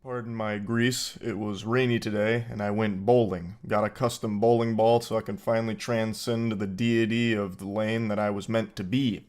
Pardon my grease, it was rainy today, and I went bowling. Got a custom bowling ball so I can finally transcend the deity of the lane that I was meant to be.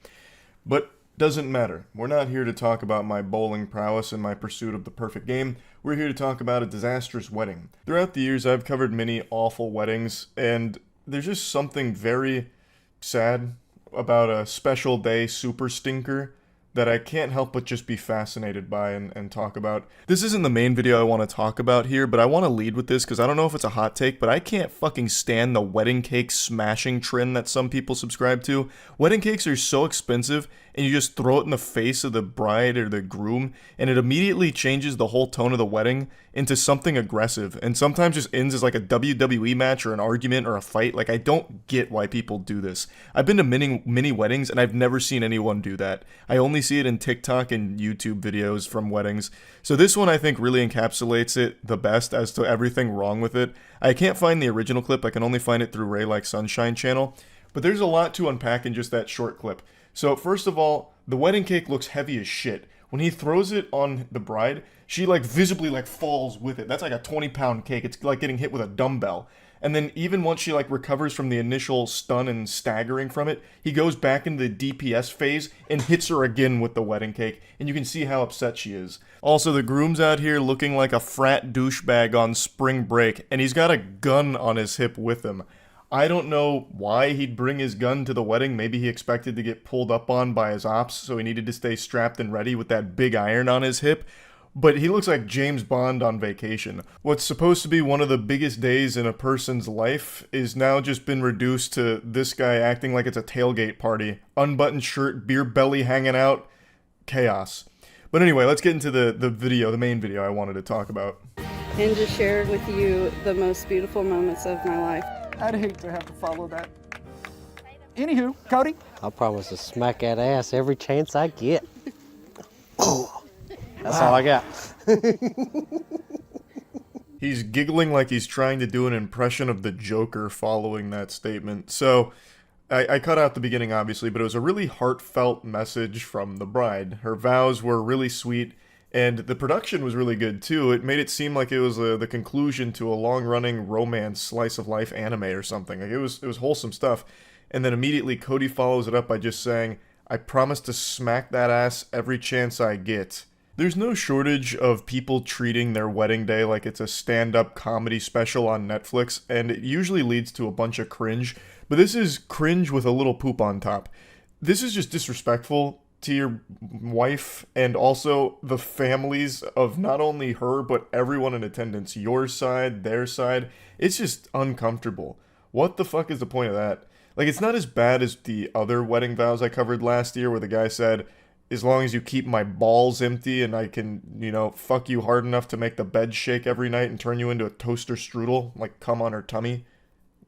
But doesn't matter. We're not here to talk about my bowling prowess and my pursuit of the perfect game. We're here to talk about a disastrous wedding. Throughout the years, I've covered many awful weddings, and there's just something very sad about a special day super stinker that I can't help but just be fascinated by and talk about. This isn't the main video I want to talk about here, but I want to lead with this because I don't know if it's a hot take, but I can't fucking stand the wedding cake smashing trend that some people subscribe to. Wedding cakes are so expensive, and you just throw it in the face of the bride or the groom, and it immediately changes the whole tone of the wedding into something aggressive, and sometimes just ends as like a WWE match or an argument or a fight. Like, I don't get why people do this. I've been to many weddings, and I've never seen anyone do that. I only see it in TikTok and YouTube videos from weddings. So this one I think really encapsulates it the best as to everything wrong with it. I can't find the original clip. I can only find it through Ray Like Sunshine channel. But there's a lot to unpack in just that short clip. So first of all, the wedding cake looks heavy as shit. When he throws it on the bride, she like visibly like falls with it. That's like a 20-pound cake. It's like getting hit with a dumbbell. And then even once she like recovers from the initial stun and staggering from it, he goes back into the DPS phase and hits her again with the wedding cake. And you can see how upset she is. Also, the groom's out here looking like a frat douchebag on spring break, and he's got a gun on his hip with him. I don't know why he'd bring his gun to the wedding. Maybe he expected to get pulled up on by his ops, so he needed to stay strapped and ready with that big iron on his hip. But he looks like James Bond on vacation. What's supposed to be one of the biggest days in a person's life is now just been reduced to this guy acting like it's a tailgate party. Unbuttoned shirt, beer belly hanging out, chaos. But anyway, let's get into the main video I wanted to talk about. And just share with you the most beautiful moments of my life. I'd hate to have to follow that. Anywho, Cody? I promise to smack that ass every chance I get. That's all I got. He's giggling like he's trying to do an impression of the Joker following that statement. So, I cut out the beginning, obviously, but it was a really heartfelt message from the bride. Her vows were really sweet, and the production was really good, too. It made it seem like it was the conclusion to a long-running romance slice-of-life anime or something. Like, it was wholesome stuff. And then immediately, Cody follows it up by just saying, "I promise to smack that ass every chance I get." There's no shortage of people treating their wedding day like it's a stand-up comedy special on Netflix, and it usually leads to a bunch of cringe, but this is cringe with a little poop on top. This is just disrespectful to your wife and also the families of not only her, but everyone in attendance. Your side, their side. It's just uncomfortable. What the fuck is the point of that? Like, it's not as bad as the other wedding vows I covered last year where the guy said, "As long as you keep my balls empty and I can, fuck you hard enough to make the bed shake every night and turn you into a toaster strudel, like cum on her tummy,"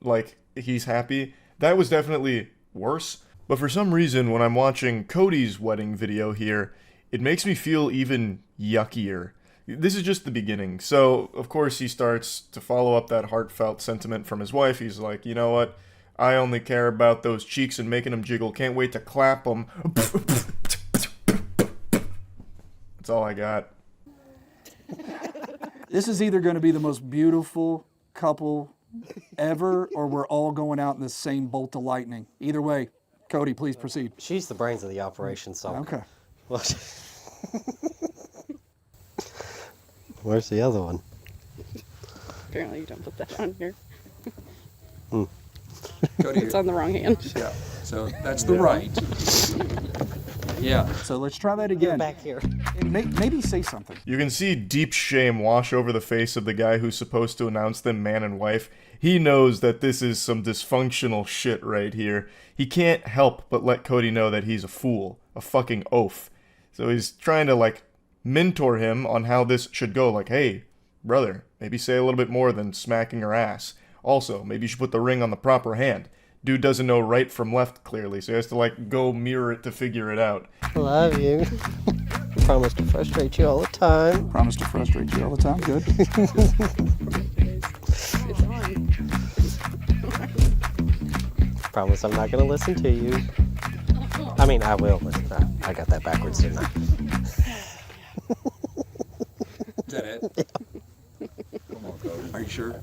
like, he's happy. That was definitely worse. But for some reason, when I'm watching Cody's wedding video here, it makes me feel even yuckier. This is just the beginning. So, of course, he starts to follow up that heartfelt sentiment from his wife. He's like, "You know what? I only care about those cheeks and making them jiggle. Can't wait to clap them." That's all I got. This is either going to be the most beautiful couple ever, or we're all going out in the same bolt of lightning. Either way, Cody, please proceed. She's the brains of the operation, so. Okay. Well, where's the other one? Apparently you don't put that on here. Cody, It's on the wrong hand. yeah, so that's the right. Yeah. So let's try that again. Back here. And maybe say something. You can see deep shame wash over the face of the guy who's supposed to announce them man and wife. He knows that this is some dysfunctional shit right here. He can't help but let Cody know that he's a fool, a fucking oaf. So he's trying to, like, mentor him on how this should go. Like, "Hey, brother, maybe say a little bit more than smacking her ass. Also, maybe you should put the ring on the proper hand." Dude doesn't know right from left, clearly, so he has to, like, go mirror it to figure it out. Love you. Promise to frustrate you all the time. Promise to frustrate you all the time. Good. It's on. Promise I'm not going to listen to you. I mean, I will listen. I got that backwards, didn't I? Is that it? Are you sure?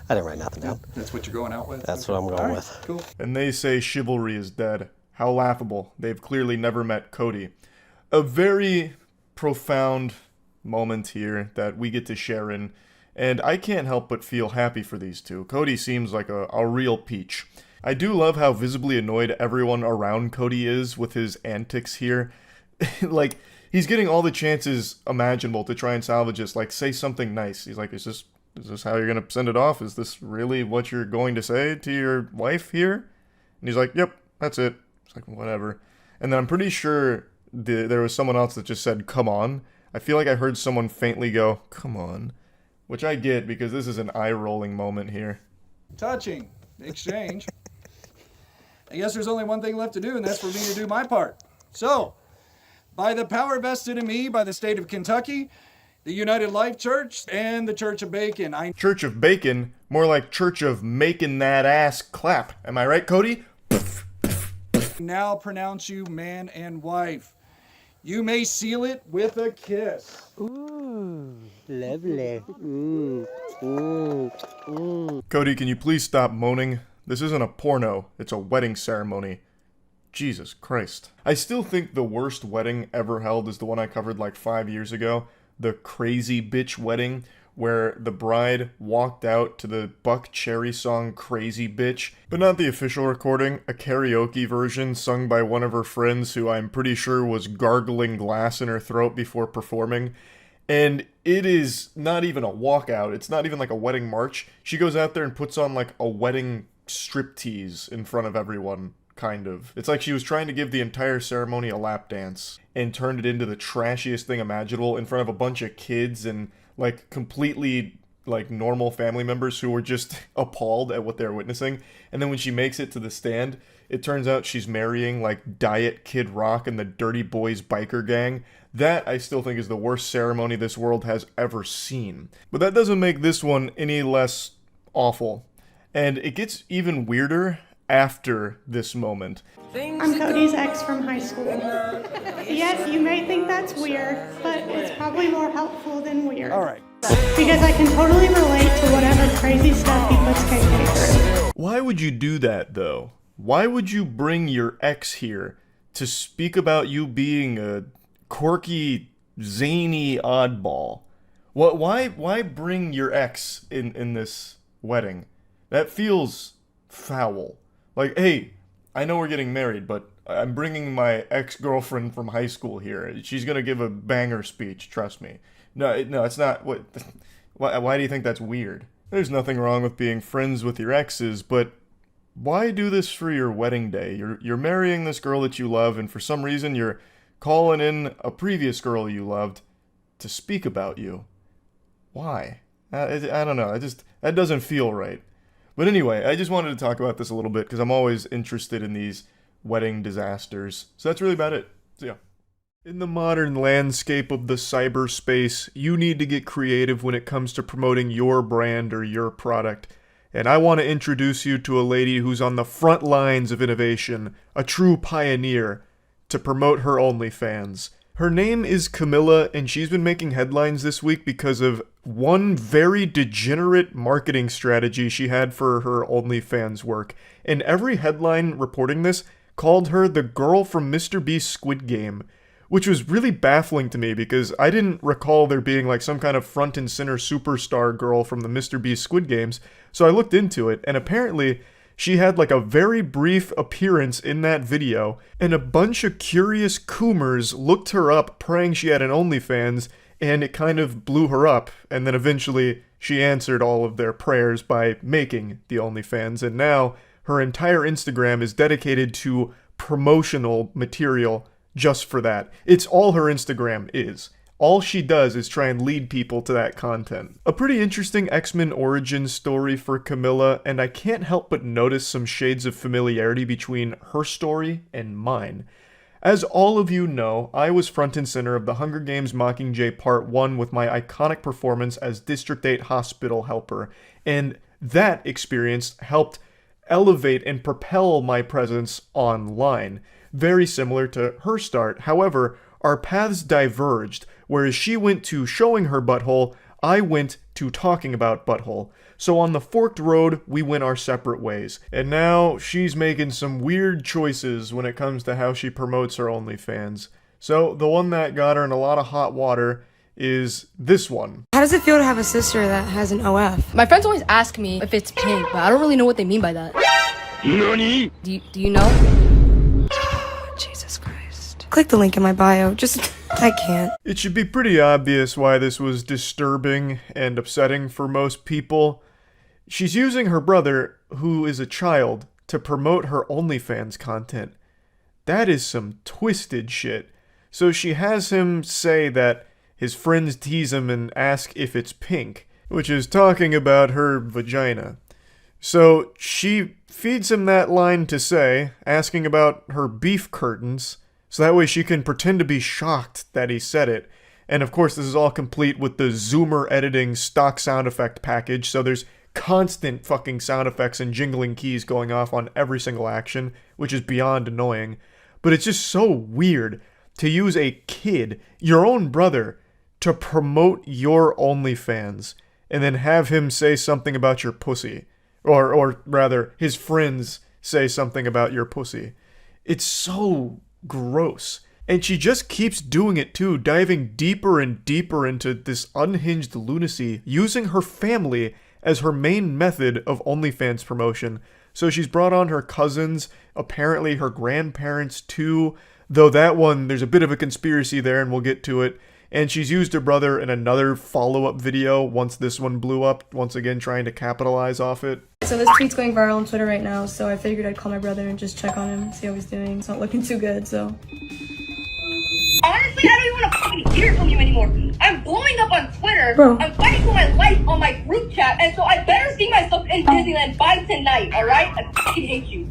I didn't write nothing down. That's what you're going out with? That's what I'm going All right, with. Cool. And they say chivalry is dead. How laughable. They've clearly never met Cody. A very profound moment here that we get to share in, and I can't help but feel happy for these two. Cody seems like a real peach. I do love how visibly annoyed everyone around Cody is with his antics here. Like, he's getting all the chances imaginable to try and salvage this, like, say something nice. He's like, is this how you're gonna send it off? Is this really what you're going to say to your wife here? And he's like, yep, that's it. It's like, whatever. And then I'm pretty sure there was someone else that just said, come on. I feel like I heard someone faintly go, come on. Which I get, because this is an eye-rolling moment here. Touching. Exchange. I guess there's only one thing left to do, and that's for me to do my part. So, by the power vested in me by the state of Kentucky, the United Life Church, and the Church of Bacon, I Church of Bacon? More like Church of Making That Ass Clap. Am I right, Cody? now pronounce you man and wife. You may seal it with a kiss. Ooh, lovely. Cody, can you please stop moaning? This isn't a porno, it's a wedding ceremony. Jesus Christ. I still think the worst wedding ever held is the one I covered like 5 years ago. The crazy bitch wedding, where the bride walked out to the Buck Cherry song Crazy Bitch, but not the official recording, a karaoke version sung by one of her friends who I'm pretty sure was gargling glass in her throat before performing. And it is not even a walkout, it's not even like a wedding march. She goes out there and puts on like a wedding striptease in front of everyone, kind of. It's like she was trying to give the entire ceremony a lap dance and turned it into the trashiest thing imaginable in front of a bunch of kids and like completely like normal family members who were just appalled at what they were witnessing. And then when she makes it to the stand, it turns out she's marrying like Diet Kid Rock and the Dirty Boys biker gang. That I still think is the worst ceremony this world has ever seen. But that doesn't make this one any less awful. And it gets even weirder after this moment. I'm Cody's ex from high school. Yes, you may think that's weird, but it's probably more helpful than weird. All right. Because I can totally relate to whatever crazy stuff he puts KK through. Why would you do that, though? Why would you bring your ex here to speak about you being a quirky, zany oddball? Why bring your ex in this wedding? That feels foul. Like, hey, I know we're getting married, but I'm bringing my ex-girlfriend from high school here. She's gonna give a banger speech, trust me. No, it's not. Why do you think that's weird? There's nothing wrong with being friends with your exes, but why do this for your wedding day? You're marrying this girl that you love, and for some reason you're calling in a previous girl you loved to speak about you. Why? I don't know. That doesn't feel right. But anyway, I just wanted to talk about this a little bit because I'm always interested in these wedding disasters. So that's really about it. See ya. In the modern landscape of the cyberspace, you need to get creative when it comes to promoting your brand or your product. And I want to introduce you to a lady who's on the front lines of innovation, a true pioneer, to promote her OnlyFans. Her name is Camilla, and she's been making headlines this week because of one very degenerate marketing strategy she had for her OnlyFans work. And every headline reporting this called her the girl from Mr. Beast's Squid Game, which was really baffling to me because I didn't recall there being like some kind of front and center superstar girl from the Mr. Beast Squid Games. So I looked into it, and apparently she had like a very brief appearance in that video, and a bunch of curious coomers looked her up praying she had an OnlyFans, and it kind of blew her up, and then eventually she answered all of their prayers by making the OnlyFans, and now her entire Instagram is dedicated to promotional material just for that. It's all her Instagram is. All she does is try and lead people to that content. A pretty interesting X-Men origin story for Camilla, and I can't help but notice some shades of familiarity between her story and mine. As all of you know, I was front and center of the Hunger Games Mockingjay Part 1 with my iconic performance as District 8 hospital helper, and that experience helped elevate and propel my presence online. Very similar to her start. However, our paths diverged whereas she went to showing her butthole, I went to talking about butthole. So on the forked road, we went our separate ways. And now she's making some weird choices when it comes to how she promotes her OnlyFans. So the one that got her in a lot of hot water is this one. How does it feel to have a sister that has an OF? My friends always ask me if it's pink, but I don't really know what they mean by that. NANI? Do you know? Jesus Christ. Click the link in my bio. I can't. It should be pretty obvious why this was disturbing and upsetting for most people. She's using her brother, who is a child, to promote her OnlyFans content. That is some twisted shit. So she has him say that his friends tease him and ask if it's pink, which is talking about her vagina. So she feeds him that line to say, asking about her beef curtains, so that way she can pretend to be shocked that he said it. And of course this is all complete with the Zoomer editing stock sound effect package, so there's constant fucking sound effects and jingling keys going off on every single action, which is beyond annoying. But it's just so weird to use a kid, your own brother, to promote your OnlyFans, and then have him say something about your pussy. Or rather, his friends say something about your pussy. It's so gross. And she just keeps doing it too, diving deeper and deeper into this unhinged lunacy, using her family as her main method of OnlyFans promotion. So she's brought on her cousins, apparently her grandparents too, though that one, there's a bit of a conspiracy there and we'll get to it. And she's used her brother in another follow-up video once this one blew up, once again trying to capitalize off it. So this tweet's going viral on Twitter right now, so I figured I'd call my brother and just check on him, see how he's doing. It's not looking too good, so. Honestly, I don't even want to fucking hear from you anymore. I'm blowing up on Twitter. Bro. I'm fighting for my life on my group chat, and so I better see myself in Disneyland by tonight, alright? I fucking hate you.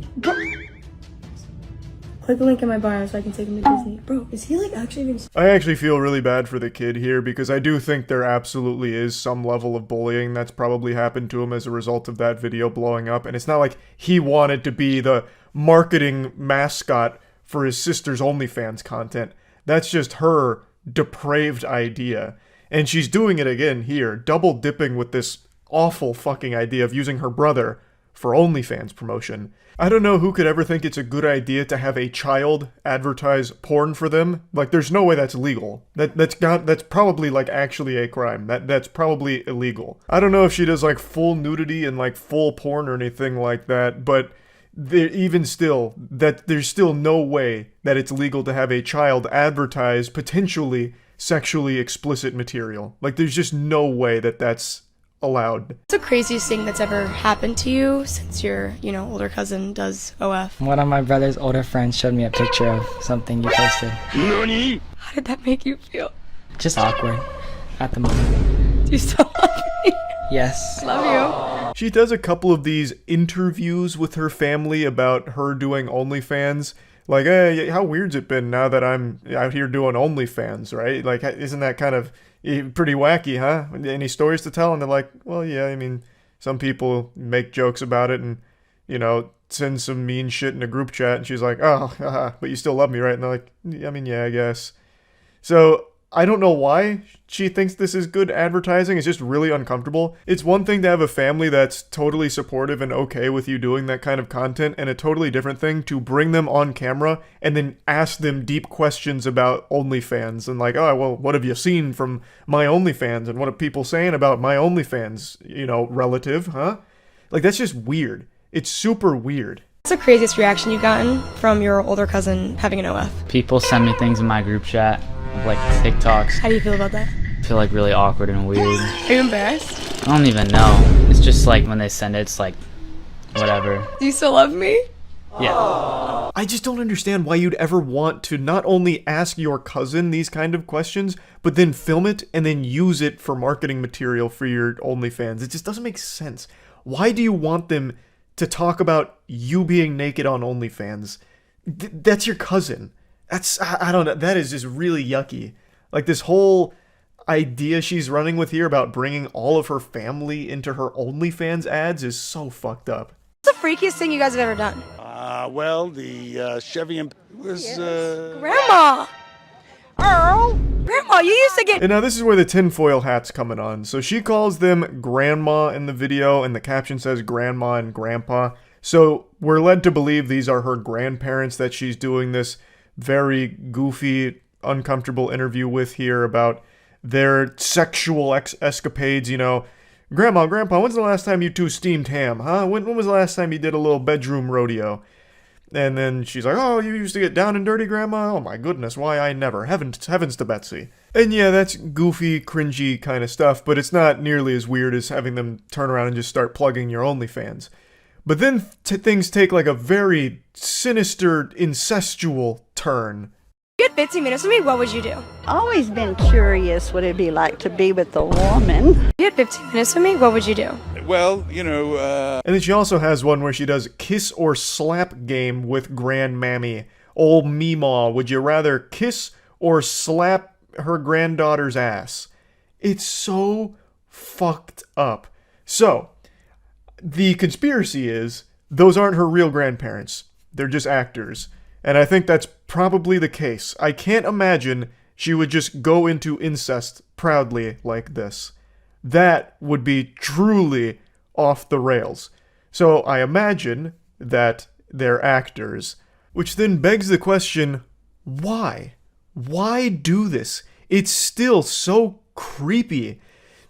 Click the link in my bio so I can take him to Disney. Bro, is he like actually even... I actually feel really bad for the kid here because I do think there absolutely is some level of bullying that's probably happened to him as a result of that video blowing up. And it's not like he wanted to be the marketing mascot for his sister's OnlyFans content. That's just her depraved idea. And she's doing it again here, double dipping with this awful fucking idea of using her brother for OnlyFans promotion. I don't know who could ever think it's a good idea to have a child advertise porn for them. Like, there's no way that's legal. That's probably, like, actually a crime. That's probably illegal. I don't know if she does, like, full nudity and, like, full porn or anything like that, but even still, that there's still no way that it's legal to have a child advertise potentially sexually explicit material. Like, there's just no way that that's allowed. What's the craziest thing that's ever happened to you since your, older cousin does OF? One of my brother's older friends showed me a picture of something you posted. NANI? How did that make you feel? Just awkward at the moment. Do you still love me? Yes. Love you. She does a couple of these interviews with her family about her doing OnlyFans. Like, hey, how weird's it been now that I'm out here doing OnlyFans, right? Like, isn't that kind of pretty wacky, huh? Any stories to tell? And they're like, well, yeah, I mean, some people make jokes about it and, send some mean shit in a group chat. And she's like, oh, haha, but you still love me, right? And they're like, I mean, yeah, I guess. So I don't know why she thinks this is good advertising. It's just really uncomfortable. It's one thing to have a family that's totally supportive and okay with you doing that kind of content, and a totally different thing to bring them on camera and then ask them deep questions about OnlyFans and like, oh, well, what have you seen from my OnlyFans and what are people saying about my OnlyFans, relative, huh? Like, that's just weird. It's super weird. What's the craziest reaction you've gotten from your older cousin having an OF? People send me things in my group chat, like TikToks. How do you feel about that? I feel like really awkward and weird. Are you embarrassed? I don't even know. It's just like when they send it, it's like, whatever. Do you still love me? Yeah. I just don't understand why you'd ever want to not only ask your cousin these kind of questions, but then film it and then use it for marketing material for your OnlyFans. It just doesn't make sense. Why do you want them to talk about you being naked on OnlyFans? That's your cousin. I don't know, that is just really yucky. Like, this whole idea she's running with here about bringing all of her family into her OnlyFans ads is so fucked up. What's the freakiest thing you guys have ever done? Well, the Chevy was, Grandma! Earl! Grandma, you used to get. And now this is where the tinfoil hat's coming on. So she calls them grandma in the video, and the caption says grandma and grandpa. So we're led to believe these are her grandparents that she's doing this very goofy, uncomfortable interview with here about their sexual escapades, you know. Grandma, Grandpa, when's the last time you two steamed ham, huh? When was the last time you did a little bedroom rodeo? And then she's like, oh, you used to get down and dirty, Grandma? Oh my goodness, why I never. Heavens to Betsy. And yeah, that's goofy, cringy kind of stuff, but it's not nearly as weird as having them turn around and just start plugging your OnlyFans. But then things take like a very sinister, incestual turn. You had 15 minutes with me, what would you do? Always been curious what it'd be like to be with a woman. You had 15 minutes with me, what would you do? Well, you know, And then she also has one where she does kiss or slap game with grandmammy. Old Meemaw, would you rather kiss or slap her granddaughter's ass? It's so fucked up. So, the conspiracy is, those aren't her real grandparents. They're just actors. And I think that's probably the case. I can't imagine she would just go into incest proudly like this. That would be truly off the rails. So I imagine that they're actors. Which then begs the question, why? Why do this? It's still so creepy.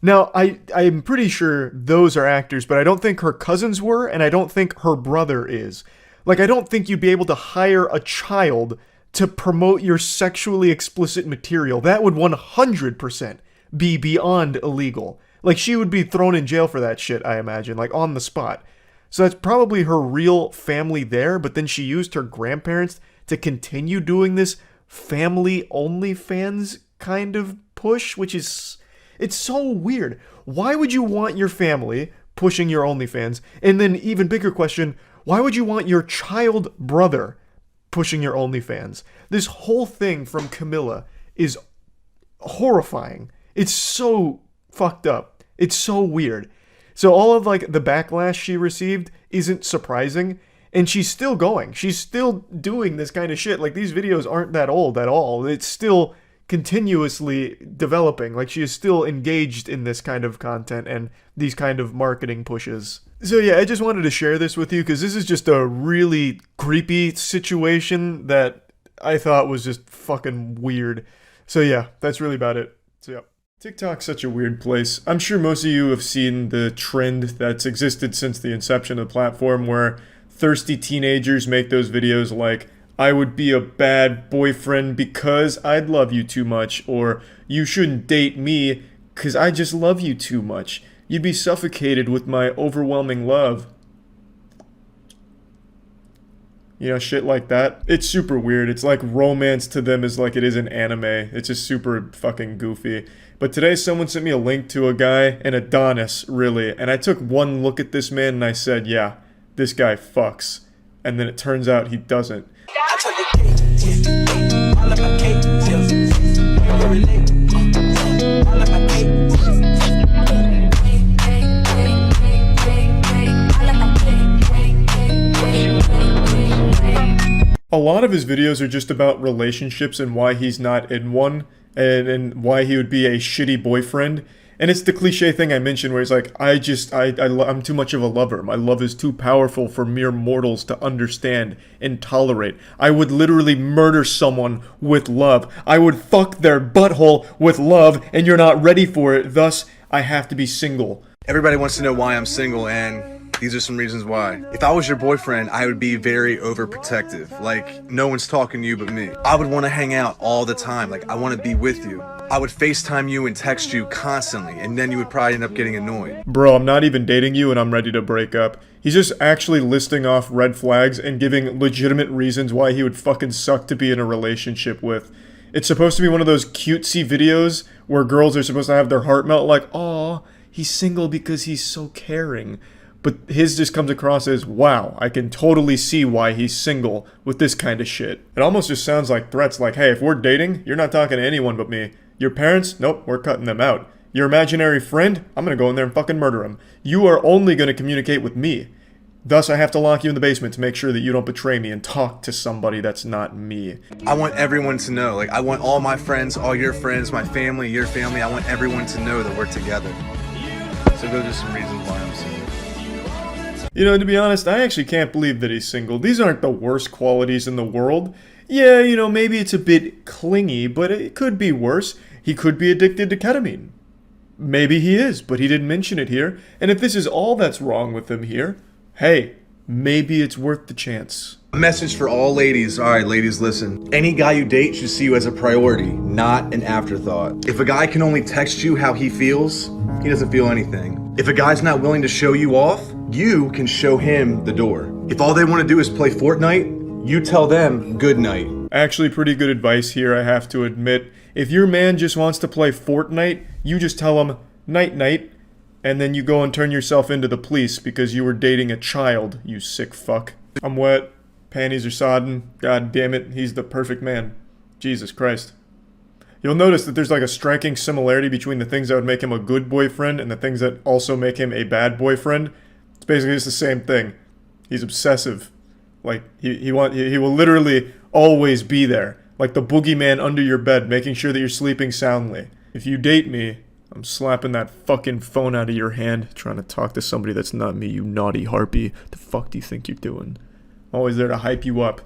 Now, I'm pretty sure those are actors, but I don't think her cousins were, and I don't think her brother is. Like, I don't think you'd be able to hire a child to promote your sexually explicit material. That would 100% be beyond illegal. Like, she would be thrown in jail for that shit, I imagine, like, on the spot. So that's probably her real family there, but then she used her grandparents to continue doing this family OnlyFans kind of push, which is... It's so weird. Why would you want your family pushing your OnlyFans? And then even bigger question, why would you want your child brother pushing your OnlyFans? This whole thing from Camilla is horrifying. It's so fucked up. It's so weird. So all of like the backlash she received isn't surprising, and she's still going. She's still doing this kind of shit. Like, these videos aren't that old at all. It's still continuously developing. Like, she is still engaged in this kind of content and these kind of marketing pushes. So yeah, I just wanted to share this with you because this is just a really creepy situation that I thought was just fucking weird. So yeah, that's really about it. So yeah. TikTok's such a weird place. I'm sure most of you have seen the trend that's existed since the inception of the platform where thirsty teenagers make those videos like, I would be a bad boyfriend because I'd love you too much, or you shouldn't date me because I just love you too much. You'd be suffocated with my overwhelming love. You know, shit like that. It's super weird. It's like romance to them is like it is in anime. It's just super fucking goofy. But today someone sent me a link to a guy, an Adonis, really, and I took one look at this man and I said, yeah, this guy fucks. And then it turns out he doesn't. A lot of his videos are just about relationships and why he's not in one, and why he would be a shitty boyfriend. And it's the cliche thing I mentioned where he's like, I'm too much of a lover. My love is too powerful for mere mortals to understand and tolerate. I would literally murder someone with love. I would fuck their butthole with love, and you're not ready for it. Thus, I have to be single. Everybody wants to know why I'm single, and these are some reasons why. If I was your boyfriend, I would be very overprotective. Like, no one's talking to you but me. I would want to hang out all the time. Like, I want to be with you. I would FaceTime you and text you constantly, and then you would probably end up getting annoyed. Bro, I'm not even dating you and I'm ready to break up. He's just actually listing off red flags and giving legitimate reasons why he would fucking suck to be in a relationship with. It's supposed to be one of those cutesy videos where girls are supposed to have their heart melt like, aw, he's single because he's so caring. But his just comes across as, wow, I can totally see why he's single with this kind of shit. It almost just sounds like threats like, hey, if we're dating, you're not talking to anyone but me. Your parents? Nope, we're cutting them out. Your imaginary friend? I'm gonna go in there and fucking murder him. You are only gonna communicate with me. Thus, I have to lock you in the basement to make sure that you don't betray me and talk to somebody that's not me. I want everyone to know. Like, I want all my friends, all your friends, my family, your family. I want everyone to know that we're together. So those are some reasons why I'm single. You know, to be honest, I actually can't believe that he's single. These aren't the worst qualities in the world. Yeah, you know, maybe it's a bit clingy, but it could be worse. He could be addicted to ketamine. Maybe he is, but he didn't mention it here. And if this is all that's wrong with him here, hey, maybe it's worth the chance. A message for all ladies. All right, ladies, listen. Any guy you date should see you as a priority, not an afterthought. If a guy can only text you how he feels, he doesn't feel anything. If a guy's not willing to show you off, you can show him the door. If all they want to do is play Fortnite, you tell them good night. Actually, pretty good advice here, I have to admit. If your man just wants to play Fortnite, you just tell him night-night, and then you go and turn yourself into the police because you were dating a child, you sick fuck. I'm wet, panties are sodden, god damn it, he's the perfect man. Jesus Christ. You'll notice that there's like a striking similarity between the things that would make him a good boyfriend and the things that also make him a bad boyfriend. It's basically just the same thing. He's obsessive. Like, he will literally always be there. Like the boogeyman under your bed, making sure that you're sleeping soundly. If you date me, I'm slapping that fucking phone out of your hand, trying to talk to somebody that's not me, you naughty harpy. The fuck do you think you're doing? I'm always there to hype you up.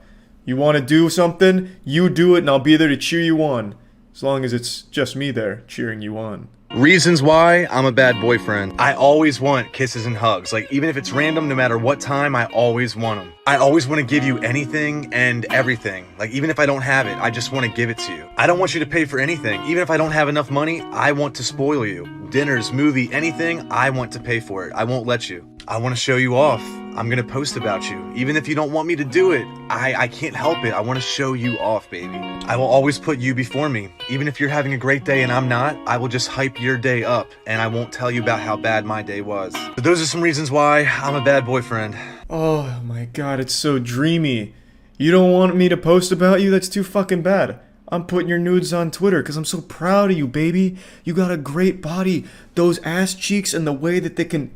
You want to do something? You do it and I'll be there to cheer you on. As long as it's just me there, cheering you on. Reasons why I'm a bad boyfriend. I always want kisses and hugs. Like, even if it's random, no matter what time, I always want them. I always want to give you anything and everything. Like, even if I don't have it, I just want to give it to you. I don't want you to pay for anything. Even if I don't have enough money, I want to spoil you. Dinners, movie, anything, I want to pay for it. I won't let you. I want to show you off. I'm gonna post about you. Even if you don't want me to do it, I can't help it. I want to show you off, baby. I will always put you before me. Even if you're having a great day and I'm not, I will just hype your day up and I won't tell you about how bad my day was. But those are some reasons why I'm a bad boyfriend. Oh my god, it's so dreamy. You don't want me to post about you? That's too fucking bad. I'm putting your nudes on Twitter because I'm so proud of you, baby. You got a great body. Those ass cheeks and the way that they can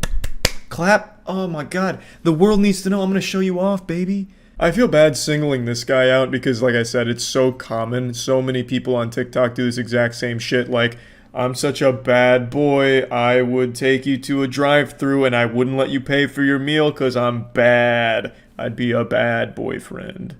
clap. Oh my god. The world needs to know. I'm going to show you off, baby. I feel bad singling this guy out because, like I said, it's so common. So many people on TikTok do this exact same shit. Like, I'm such a bad boy. I would take you to a drive-thru and I wouldn't let you pay for your meal because I'm bad. I'd be a bad boyfriend.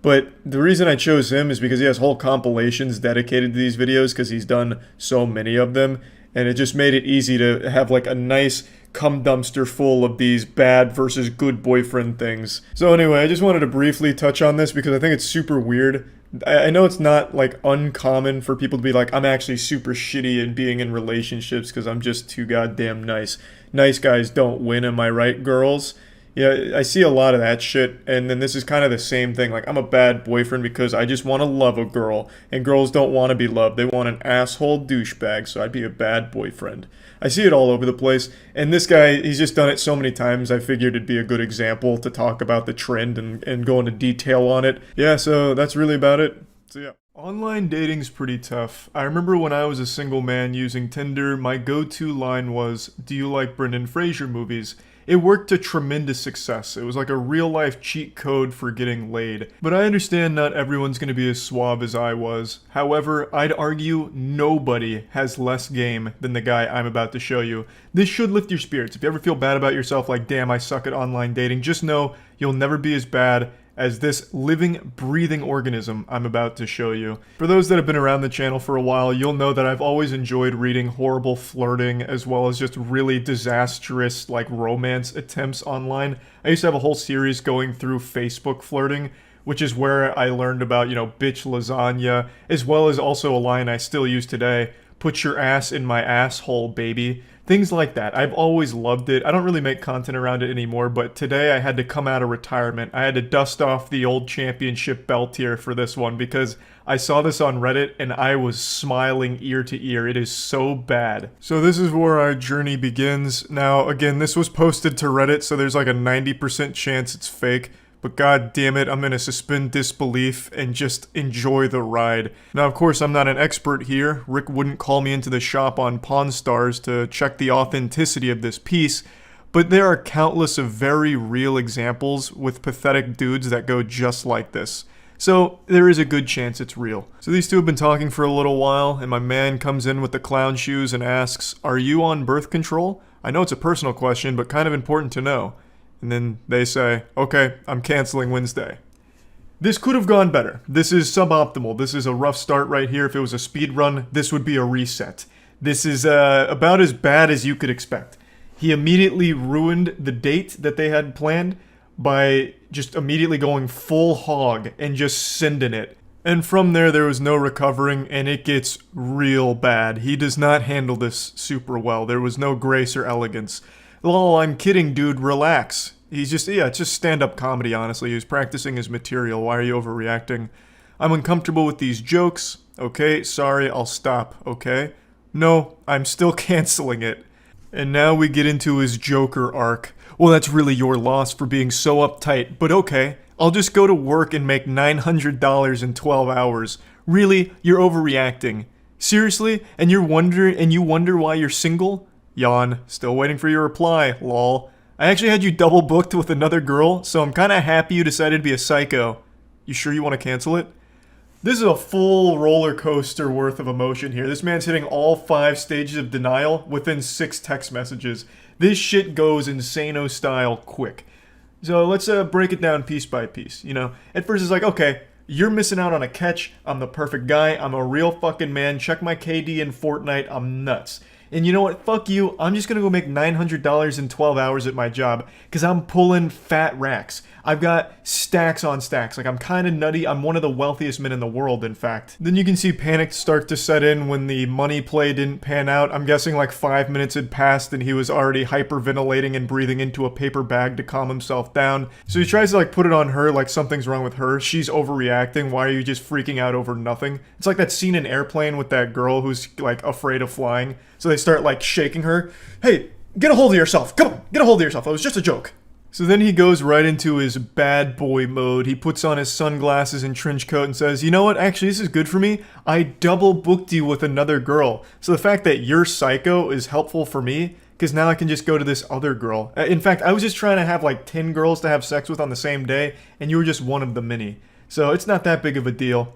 But the reason I chose him is because he has whole compilations dedicated to these videos because he's done so many of them. And it just made it easy to have like a nice cum dumpster full of these bad versus good boyfriend things. So anyway, I just wanted to briefly touch on this because I think it's super weird. I know it's not like uncommon for people to be like, I'm actually super shitty in being in relationships because I'm just too goddamn nice. Nice guys don't win, am I right, girls? Yeah, I see a lot of that shit, and then this is kind of the same thing. Like, I'm a bad boyfriend because I just want to love a girl, and girls don't want to be loved. They want an asshole douchebag, so I'd be a bad boyfriend. I see it all over the place, and this guy, he's just done it so many times, I figured it'd be a good example to talk about the trend and go into detail on it. Yeah, so that's really about it. So yeah. Online dating's pretty tough. I remember when I was a single man using Tinder, my go-to line was, "Do you like Brendan Fraser movies?" It worked to tremendous success. It was like a real-life cheat code for getting laid. But I understand not everyone's gonna be as suave as I was. However, I'd argue nobody has less game than the guy I'm about to show you. This should lift your spirits. If you ever feel bad about yourself, like, damn, I suck at online dating, just know you'll never be as bad as this living, breathing organism I'm about to show you. For those that have been around the channel for a while, you'll know that I've always enjoyed reading horrible flirting as well as just really disastrous, like, romance attempts online. I used to have a whole series going through Facebook flirting, which is where I learned about, you know, bitch lasagna, as well as also a line I still use today, "Put your ass in my asshole, baby." Things like that. I've always loved it. I don't really make content around it anymore, but today I had to come out of retirement. I had to dust off the old championship belt here for this one because I saw this on Reddit and I was smiling ear to ear. It is so bad. So this is where our journey begins. Now, again, this was posted to Reddit, so there's like a 90% chance it's fake. But god damn it, I'm gonna suspend disbelief and just enjoy the ride. Now, of course, I'm not an expert here. Rick wouldn't call me into the shop on Pawn Stars to check the authenticity of this piece. but there are countless of very real examples with pathetic dudes that go just like this. So there is a good chance it's real. So these two have been talking for a little while, and my man comes in with the clown shoes and asks, "Are you on birth control? I know it's a personal question, but kind of important to know." And then they say, "Okay, I'm canceling Wednesday." This could have gone better. This is suboptimal. This is a rough start right here. If it was a speed run, this would be a reset. This is about as bad as you could expect. He immediately ruined the date that they had planned by just immediately going full hog and just sending it. And from there was no recovering, and it gets real bad. He does not handle this super well. There was no grace or elegance. Lol, I'm kidding, dude, relax. He's just, it's just stand-up comedy, honestly. He was practicing his material. Why are you overreacting? I'm uncomfortable with these jokes. Okay, sorry, I'll stop, okay? No, I'm still canceling it. And now we get into his Joker arc. Well, that's really your loss for being so uptight, but okay. I'll just go to work and make $900 in 12 hours. Really? You're overreacting. Seriously? And you wonder why you're single? Yawn. Still waiting for your reply, lol. I actually had you double booked with another girl, so I'm kinda happy you decided to be a psycho. You sure you want to cancel it? This is a full roller coaster worth of emotion here. This man's hitting all 5 stages of denial within 6 text messages. This shit goes insano style quick. So let's break it down piece by piece. You know, at first it's like, okay, you're missing out on a catch. I'm the perfect guy. I'm a real fucking man. Check my KD in Fortnite. I'm nuts. And you know what? Fuck you. I'm just gonna go make $900 in 12 hours at my job because I'm pulling fat racks. I've got stacks on stacks. Like, I'm kind of nutty. I'm one of the wealthiest men in the world, in fact. Then you can see panic start to set in when the money play didn't pan out. I'm guessing like 5 minutes had passed and he was already hyperventilating and breathing into a paper bag to calm himself down. So he tries to like put it on her like something's wrong with her. She's overreacting. Why are you just freaking out over nothing? It's like that scene in Airplane with that girl who's like afraid of flying. So they start like shaking her. Hey, get a hold of yourself. Come on, get a hold of yourself. It was just a joke. So then he goes right into his bad boy mode. He puts on his sunglasses and trench coat and says, you know what, actually this is good for me. I double booked you with another girl. So the fact that you're psycho is helpful for me, because now I can just go to this other girl. In fact, I was just trying to have like 10 girls to have sex with on the same day, and you were just one of the many. So it's not that big of a deal.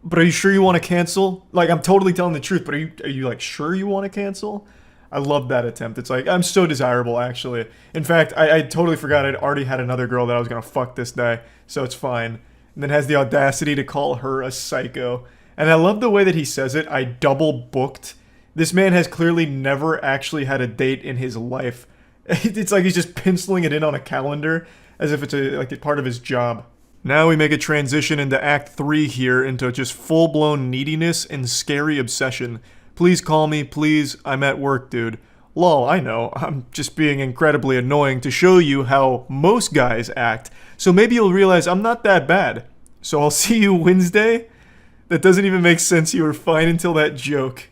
But are you sure you want to cancel? Like, I'm totally telling the truth, but are you like sure you want to cancel? I love that attempt. It's like, I'm so desirable, actually. In fact, I totally forgot I'd already had another girl that I was going to fuck this day, so it's fine. And then has the audacity to call her a psycho. And I love the way that he says it, I double booked. This man has clearly never actually had a date in his life. It's like he's just penciling it in on a calendar, as if it's like a part of his job. Now we make a transition into Act 3 here, into just full-blown neediness and scary obsession. Please call me, please. I'm at work, dude. Lol, I know. I'm just being incredibly annoying to show you how most guys act. So maybe you'll realize I'm not that bad. So I'll see you Wednesday? That doesn't even make sense. You were fine until that joke.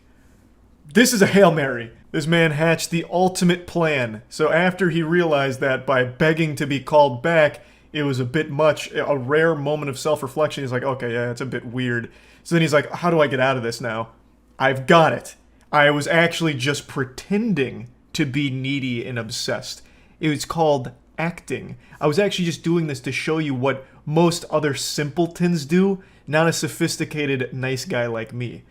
This is a Hail Mary. This man hatched the ultimate plan. So after he realized that by begging to be called back, it was a bit much, a rare moment of self-reflection, he's like, okay, yeah, it's a bit weird. So then he's like, how do I get out of this now? I've got it. I was actually just pretending to be needy and obsessed. It was called acting. I was actually just doing this to show you what most other simpletons do, not a sophisticated, nice guy like me.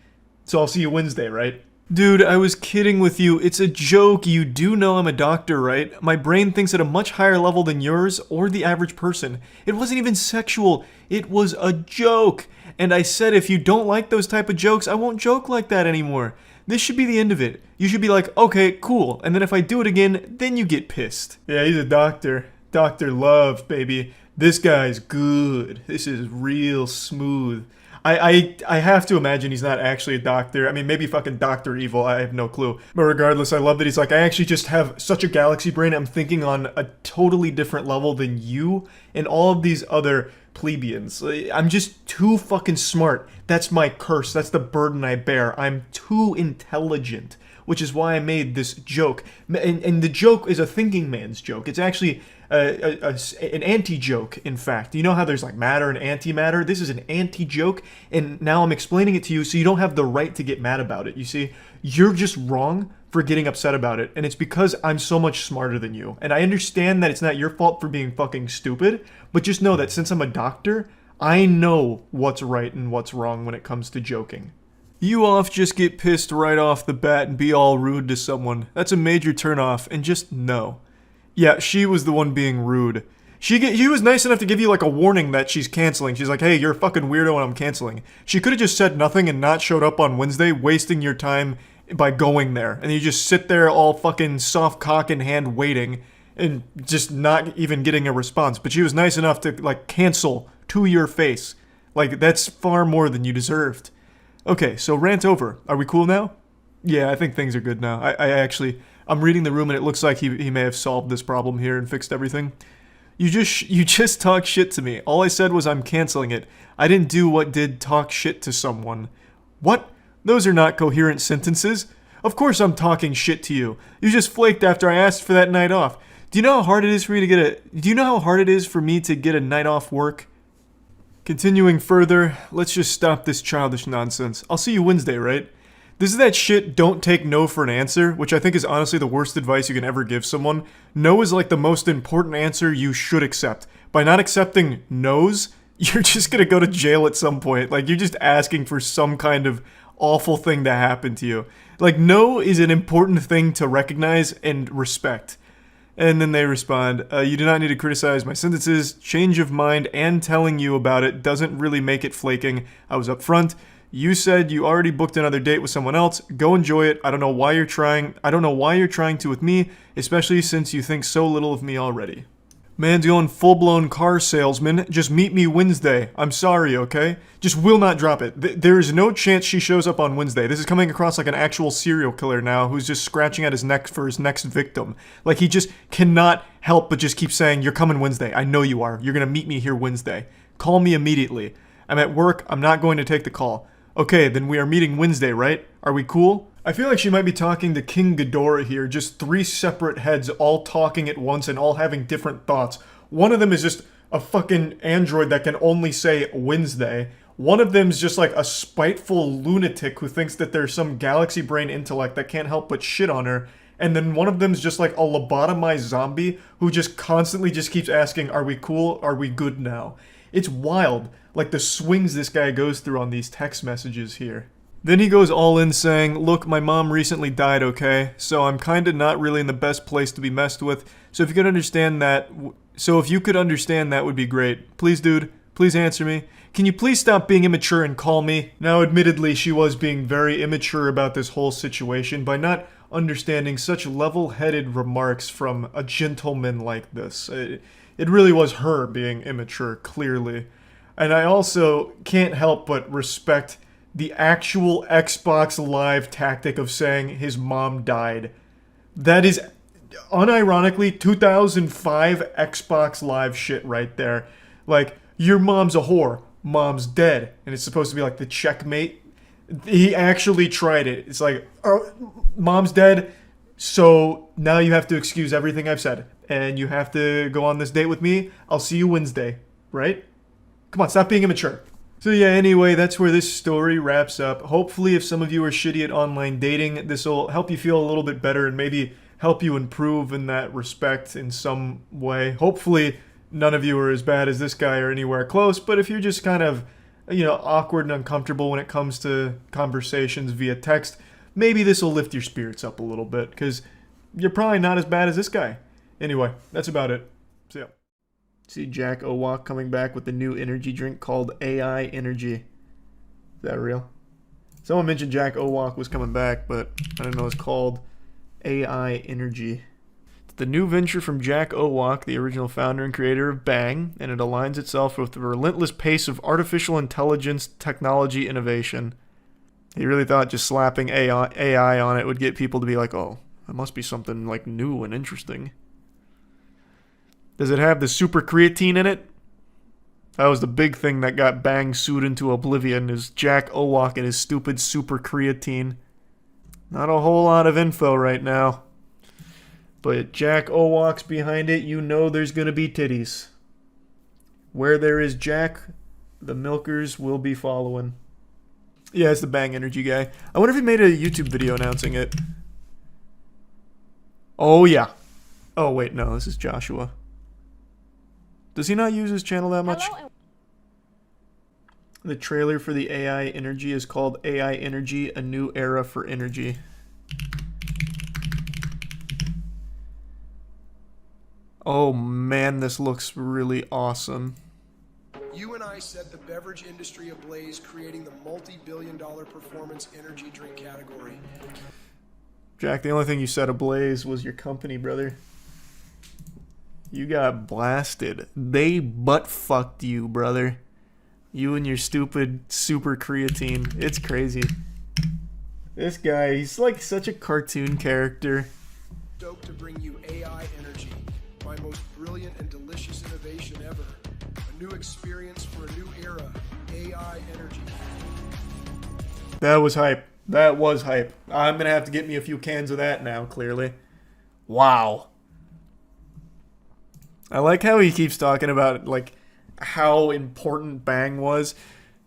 So I'll see you Wednesday, right? Dude, I was kidding with you. It's a joke. You do know I'm a doctor, right? My brain thinks at a much higher level than yours or the average person. It wasn't even sexual. It was a joke. And I said if you don't like those type of jokes, I won't joke like that anymore. This should be the end of it. You should be like, okay, cool. And then if I do it again, then you get pissed. Yeah, he's a doctor. Dr. Love, baby. This guy's good. This is real smooth. I have to imagine he's not actually a doctor. I mean, maybe fucking Dr. Evil, I have no clue. But regardless, I love that he's like, I actually just have such a galaxy brain, I'm thinking on a totally different level than you and all of these other plebeians. I'm just too fucking smart. That's my curse. That's the burden I bear. I'm too intelligent, which is why I made this joke. And the joke is a thinking man's joke. It's actually an anti-joke, in fact. You know how there's like matter and antimatter? This is an anti-joke, and now I'm explaining it to you so you don't have the right to get mad about it. You see, you're just wrong for getting upset about it, and it's because I'm so much smarter than you. And I understand that it's not your fault for being fucking stupid, but just know that since I'm a doctor, I know what's right and what's wrong when it comes to joking. You off just get pissed right off the bat and be all rude to someone. That's a major turnoff, and just know. Yeah, she was the one being rude. She was nice enough to give you like a warning that she's canceling. She's like, hey, you're a fucking weirdo and I'm canceling. She could have just said nothing and not showed up on Wednesday, wasting your time by going there. And you just sit there all fucking soft cock in hand waiting and just not even getting a response. But she was nice enough to like cancel to your face. Like, that's far more than you deserved. Okay, so rant over. Are we cool now? Yeah, I think things are good now. I'm reading the room and it looks like he may have solved this problem here and fixed everything. You just talk shit to me. All I said was I'm canceling it. I didn't do what did talk shit to someone. What? Those are not coherent sentences. Of course I'm talking shit to you. You just flaked after I asked for that night off. Do you know how hard it is for me to get a night off work? Continuing further, let's just stop this childish nonsense. I'll see you Wednesday, right? This is that shit, don't take no for an answer, which I think is honestly the worst advice you can ever give someone. No is like the most important answer you should accept. By not accepting no's, you're just gonna go to jail at some point. Like, you're just asking for some kind of awful thing to happen to you. Like, no is an important thing to recognize and respect. And then they respond, you do not need to criticize my sentences. Change of mind and telling you about it doesn't really make it flaking. I was upfront. You said you already booked another date with someone else. Go enjoy it. I don't know why you're trying to with me, especially since you think so little of me already. Man's going full-blown car salesman. Just meet me Wednesday. I'm sorry, okay? Just will not drop it. There is no chance she shows up on Wednesday. This is coming across like an actual serial killer now who's just scratching at his neck for his next victim. Like, he just cannot help but just keep saying, you're coming Wednesday. I know you are. You're gonna meet me here Wednesday. Call me immediately. I'm at work. I'm not going to take the call. Okay, then we are meeting Wednesday, right? Are we cool? I feel like she might be talking to King Ghidorah here, just three separate heads all talking at once and all having different thoughts. One of them is just a fucking android that can only say Wednesday. One of them is just like a spiteful lunatic who thinks that there's some galaxy brain intellect that can't help but shit on her. And then one of them is just like a lobotomized zombie who just constantly just keeps asking, are we cool? Are we good now? It's wild, like the swings this guy goes through on these text messages here. Then he goes all in saying, look, my mom recently died, okay? So I'm kinda not really in the best place to be messed with. So if you could understand that would be great. Please, dude, please answer me. Can you please stop being immature and call me? Now, admittedly, she was being very immature about this whole situation by not understanding such level-headed remarks from a gentleman like this. It really was her being immature, clearly. And I also can't help but respect the actual Xbox Live tactic of saying his mom died. That is unironically 2005 Xbox Live shit right there. Like, your mom's a whore, mom's dead, and it's supposed to be like the checkmate. He actually tried it. It's like, oh, mom's dead, so now you have to excuse everything I've said, and you have to go on this date with me. I'll see you Wednesday, right? Come on, stop being immature. So yeah, anyway, that's where this story wraps up. Hopefully, if some of you are shitty at online dating, this will help you feel a little bit better and maybe help you improve in that respect in some way. Hopefully, none of you are as bad as this guy or anywhere close, but if you're just kind of, awkward and uncomfortable when it comes to conversations via text, maybe this will lift your spirits up a little bit, because you're probably not as bad as this guy. Anyway, that's about it. See ya. See Jack Owak coming back with the new energy drink called AI Energy. Is that real? Someone mentioned Jack Owak was coming back, but I don't know it's called AI Energy. It's the new venture from Jack Owak, the original founder and creator of Bang, and it aligns itself with the relentless pace of artificial intelligence technology innovation. He really thought just slapping AI on it would get people to be like, oh, it must be something like new and interesting. Does it have the super creatine in it? That was the big thing that got Bang sued into oblivion, is Jack Owak and his stupid super creatine. Not a whole lot of info right now. But Jack Owak's behind it, you know there's gonna be titties. Where there is Jack, the milkers will be following. Yeah, it's the Bang Energy guy. I wonder if he made a YouTube video announcing it. Oh, yeah. Oh, wait, no, this is Joshua. Does he not use his channel that much? The trailer for the AI Energy is called AI Energy, A New Era for Energy. Oh man, this looks really awesome. You and I set the beverage industry ablaze, creating the multi-billion-dollar performance energy drink category. Jack, the only thing you set ablaze was your company, brother. You got blasted. They butt-fucked you, brother. You and your stupid super creatine. It's crazy. This guy, he's like such a cartoon character. Stoked to bring you AI Energy, my most brilliant and delicious innovation ever. A new experience for a new era. AI Energy. That was hype. That was hype. I'm gonna have to get me a few cans of that now, clearly. Wow. I like how he keeps talking about, like, how important Bang was.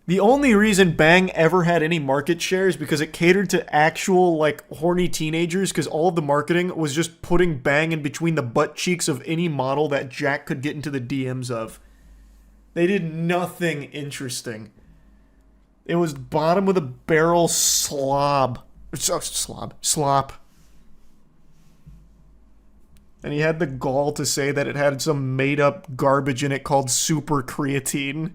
The only reason Bang ever had any market share is because it catered to actual, like, horny teenagers, because all of the marketing was just putting Bang in between the butt cheeks of any model that Jack could get into the DMs of. They did nothing interesting. It was bottom of the barrel slop. And he had the gall to say that it had some made-up garbage in it called super creatine.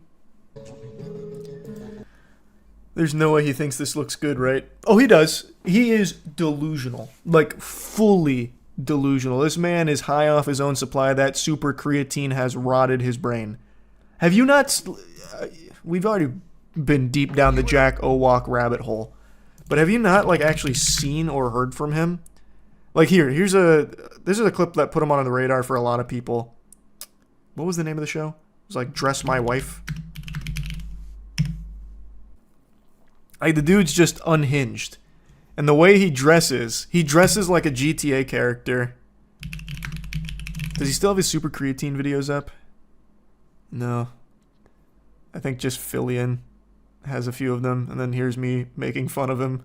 There's no way he thinks this looks good, right? Oh, he does. He is delusional. Like, fully delusional. This man is high off his own supply. That super creatine has rotted his brain. Have you not... we've already been deep down the Jack Owak rabbit hole. But have you not, like, actually seen or heard from him? Like, this is a clip that put him on the radar for a lot of people. What was the name of the show? It was like Dress My Wife. Like, the dude's just unhinged. And the way he dresses like a GTA character. Does he still have his super creatine videos up? No. I think just Fillion has a few of them, and then here's me making fun of him.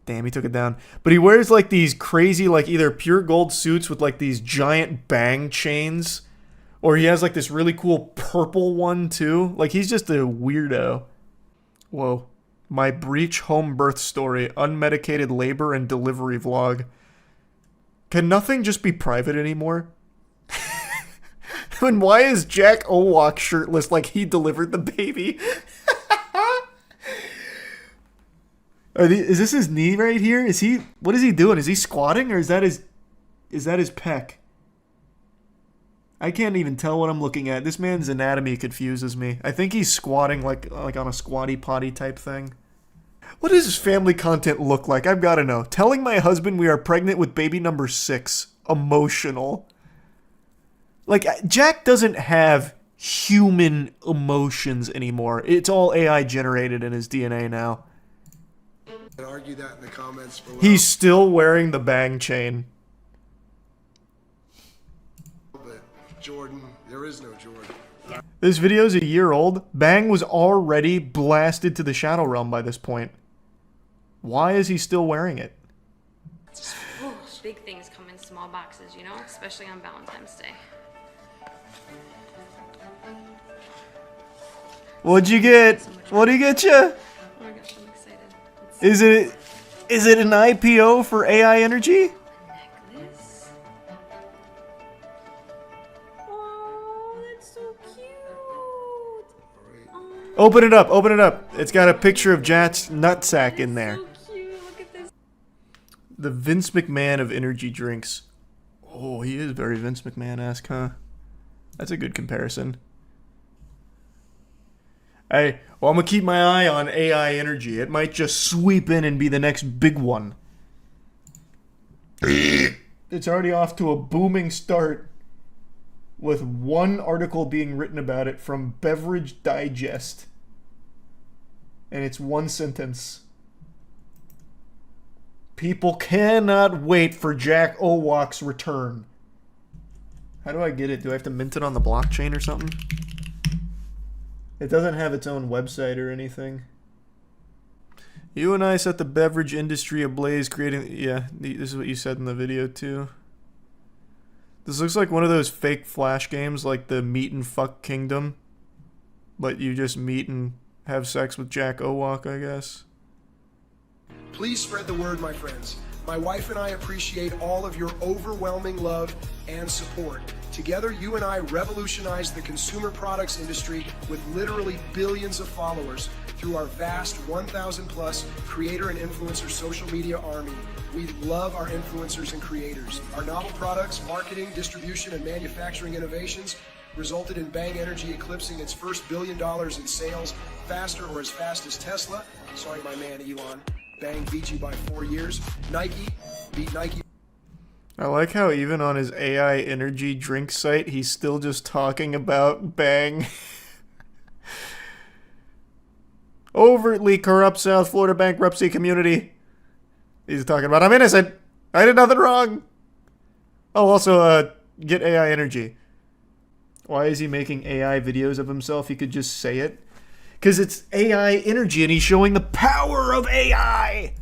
Damn, he took it down. But he wears, like, these crazy, like, either pure gold suits with, like, these giant Bang chains. Or he has, like, this really cool purple one, too. Like, he's just a weirdo. Whoa. My breech home birth story. Unmedicated labor and delivery vlog. Can nothing just be private anymore? And why is Jack Owak shirtless like he delivered the baby? Is this his knee right here? What is he doing? Is he squatting or is that his pec? I can't even tell what I'm looking at. This man's anatomy confuses me. I think he's squatting like on a squatty potty type thing. What does his family content look like? I've got to know. Telling my husband we are pregnant with baby number 6. Emotional. Like, Jack doesn't have human emotions anymore. It's all AI generated in his DNA now. Argue that in the comments below. He's still wearing the Bang chain. But Jordan, there is no Jordan. This video's a year old. Bang was already blasted to the Shadow Realm by this point. Why is he still wearing it? Big things come in small boxes, you know, especially on Valentine's Day. What'd you get? What'd he get you? Oh my gosh, I'm excited. Is it an IPO for AI Energy? Necklace. Oh, that's so cute. Open it up, open it up. It's got a picture of Jack's nutsack in there. So cute. Look at this. The Vince McMahon of energy drinks. Oh, he is very Vince McMahon-esque, huh? That's a good comparison. Well, I'm gonna keep my eye on AI Energy. It might just sweep in and be the next big one. It's already off to a booming start with one article being written about it from Beverage Digest. And it's one sentence. People cannot wait for Jack Owak's return. How do I get it? Do I have to mint it on the blockchain or something? It doesn't have its own website or anything. You and I set the beverage industry ablaze, creating... Yeah, this is what you said in the video, too. This looks like one of those fake Flash games, like the Meet and Fuck Kingdom. But you just meet and have sex with Jack Owak, I guess. Please spread the word, my friends. My wife and I appreciate all of your overwhelming love and support. Together, you and I revolutionize the consumer products industry with literally billions of followers through our vast 1,000 plus creator and influencer social media army. We love our influencers and creators. Our novel products, marketing, distribution, and manufacturing innovations resulted in Bang Energy eclipsing its first $1 billion in sales faster or as fast as Tesla. Sorry, my man Elon. Bang beat you by 4 years. Nike beat Nike. I like how even on his AI energy drink site, he's still just talking about Bang. Overtly corrupt South Florida bankruptcy community. He's talking about, I'm innocent. I did nothing wrong. Oh, also, get AI energy. Why is he making AI videos of himself? He could just say it. Because it's AI energy and he's showing the power of AI.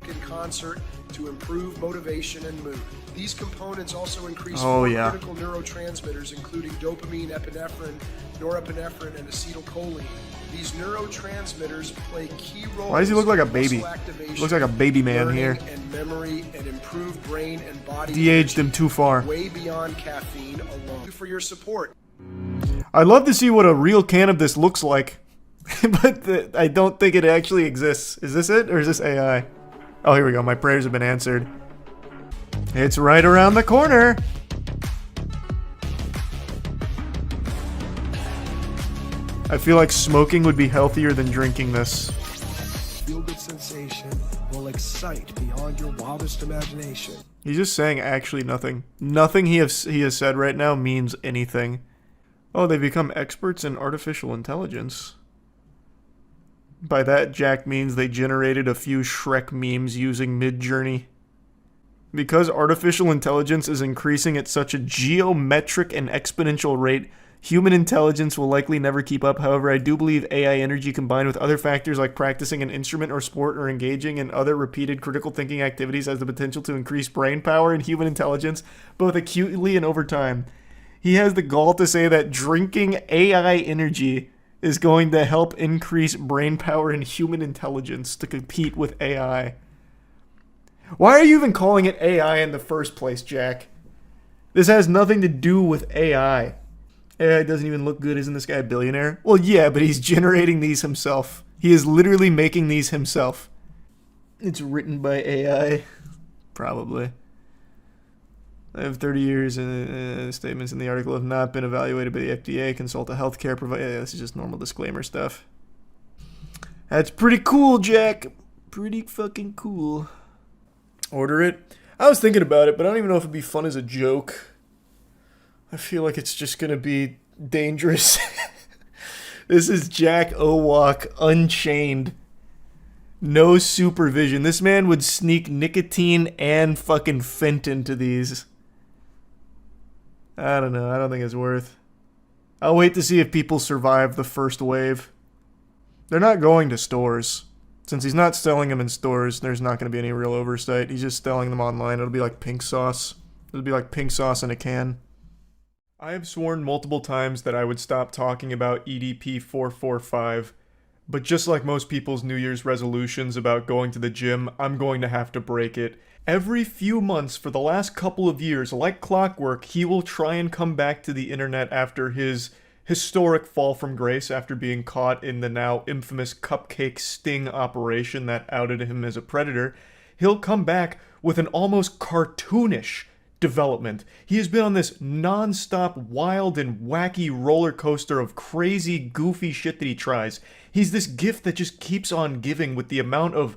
In concert to improve motivation and mood. These components also increase critical neurotransmitters, including dopamine, epinephrine, norepinephrine, and acetylcholine. These neurotransmitters play key roles. Why does he look like a baby? He looks like a baby man here. And memory and improved brain and body. De-aged him too far. Way beyond caffeine alone. Thank you for your support. I'd love to see what a real can of this looks like. But I don't think it actually exists. Is this it or is this AI? Oh, here we go. My prayers have been answered. It's right around the corner. I feel like smoking would be healthier than drinking this. Feel-good sensation will excite beyond your wildest imagination. He's just saying actually nothing. Nothing he has said right now means anything. Oh, they become experts in artificial intelligence. By that, Jack means they generated a few Shrek memes using Midjourney. Because artificial intelligence is increasing at such a geometric and exponential rate, human intelligence will likely never keep up. However, I do believe AI energy combined with other factors like practicing an instrument or sport or engaging in other repeated critical thinking activities has the potential to increase brain power and human intelligence, both acutely and over time. He has the gall to say that drinking AI energy is going to help increase brain power and human intelligence to compete with AI. Why are you even calling it AI in the first place, Jack? This has nothing to do with AI. AI doesn't even look good. Isn't this guy a billionaire? Well, yeah, but he's generating these himself. He is literally making these himself. It's written by AI. Probably. I have 30 years and statements in the article have not been evaluated by the FDA. Consult a healthcare provider. Yeah, this is just normal disclaimer stuff. That's pretty cool, Jack. Pretty fucking cool. Order it. I was thinking about it, but I don't even know if it'd be fun as a joke. I feel like it's just gonna be dangerous. This is Jack Owak Unchained. No supervision. This man would sneak nicotine and fucking Fent into these. I don't know. I don't think it's worth. I'll wait to see if people survive the first wave. They're not going to stores. Since he's not selling them in stores, there's not going to be any real oversight. He's just selling them online. It'll be like pink sauce. It'll be like pink sauce in a can. I have sworn multiple times that I would stop talking about EDP 445, but just like most people's New Year's resolutions about going to the gym, I'm going to have to break it. Every few months for the last couple of years, like clockwork, he will try and come back to the internet after his historic fall from grace after being caught in the now infamous cupcake sting operation that outed him as a predator. He'll come back with an almost cartoonish development. He has been on this non-stop wild and wacky roller coaster of crazy, goofy shit that he tries. He's this gift that just keeps on giving with the amount of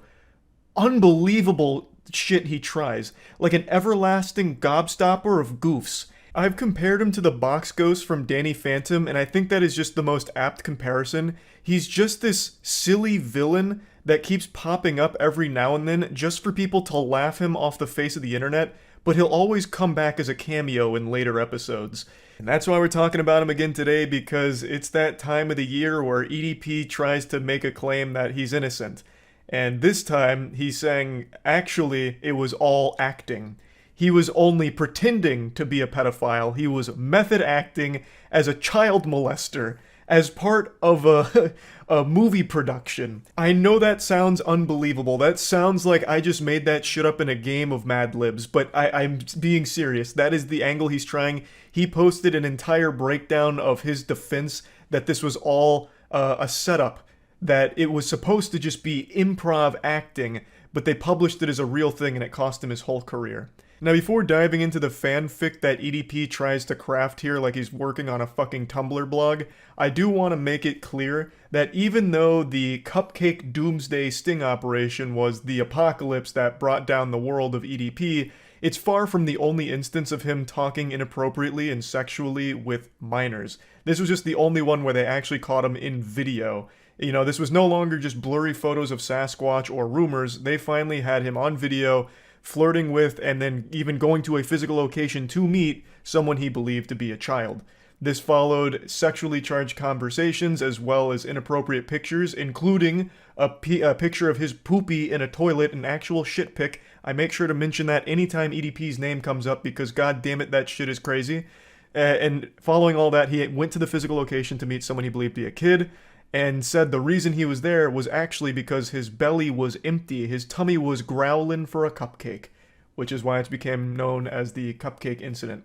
unbelievable shit he tries. Like an everlasting gobstopper of goofs. I've compared him to the box ghost from Danny Phantom, and I think that is just the most apt comparison. He's just this silly villain that keeps popping up every now and then just for people to laugh him off the face of the internet, but he'll always come back as a cameo in later episodes. And that's why we're talking about him again today, because it's that time of the year where EDP tries to make a claim that he's innocent. And this time, he's saying, actually, it was all acting. He was only pretending to be a pedophile. He was method acting as a child molester, as part of a movie production. I know that sounds unbelievable. That sounds like I just made that shit up in a game of Mad Libs, but I'm being serious. That is the angle he's trying. He posted an entire breakdown of his defense that this was all a setup, that it was supposed to just be improv acting, but they published it as a real thing and it cost him his whole career. Now, before diving into the fanfic that EDP tries to craft here like he's working on a fucking Tumblr blog, I do want to make it clear that even though the Cupcake Doomsday sting operation was the apocalypse that brought down the world of EDP, it's far from the only instance of him talking inappropriately and sexually with minors. This was just the only one where they actually caught him in video. You know, this was no longer just blurry photos of Sasquatch or rumors. They finally had him on video, flirting with, and then even going to a physical location to meet someone he believed to be a child. This followed sexually charged conversations as well as inappropriate pictures, including a picture of his poopy in a toilet, an actual shit pic. I make sure to mention that anytime EDP's name comes up because god damn it, that shit is crazy. And following all that, he went to the physical location to meet someone he believed to be a kid, and said the reason he was there was actually because his belly was empty, his tummy was growling for a cupcake, which is why it became known as the Cupcake Incident.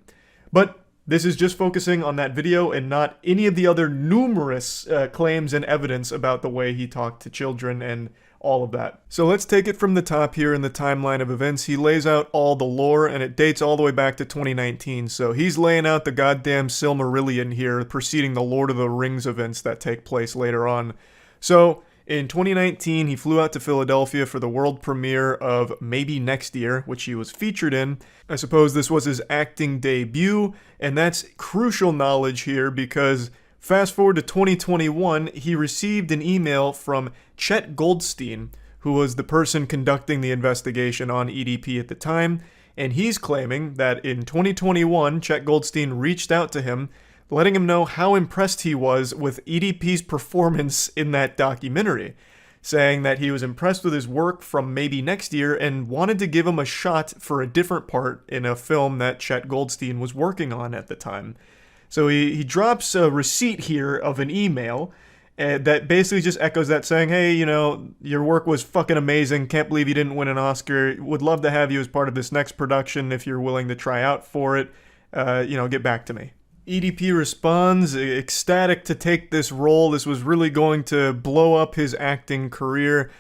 But this is just focusing on that video and not any of the other numerous claims and evidence about the way he talked to children and all of that. So let's take it from the top here in the timeline of events. He lays out all the lore, and it dates all the way back to 2019. So he's laying out the goddamn Silmarillion here, preceding the Lord of the Rings events that take place later on. So in 2019, he flew out to Philadelphia for the world premiere of Maybe Next Year, which he was featured in. I suppose this was his acting debut, and that's crucial knowledge here because fast forward to 2021, he received an email from Chet Goldstein, who was the person conducting the investigation on EDP at the time, and he's claiming that in 2021, Chet Goldstein reached out to him, letting him know how impressed he was with EDP's performance in that documentary, saying that he was impressed with his work from Maybe Next Year and wanted to give him a shot for a different part in a film that Chet Goldstein was working on at the time. So he drops a receipt here of an email that basically just echoes that, saying, hey, you know, your work was fucking amazing, can't believe you didn't win an Oscar, would love to have you as part of this next production if you're willing to try out for it, get back to me. EDP responds, ecstatic to take this role. This was really going to blow up his acting career.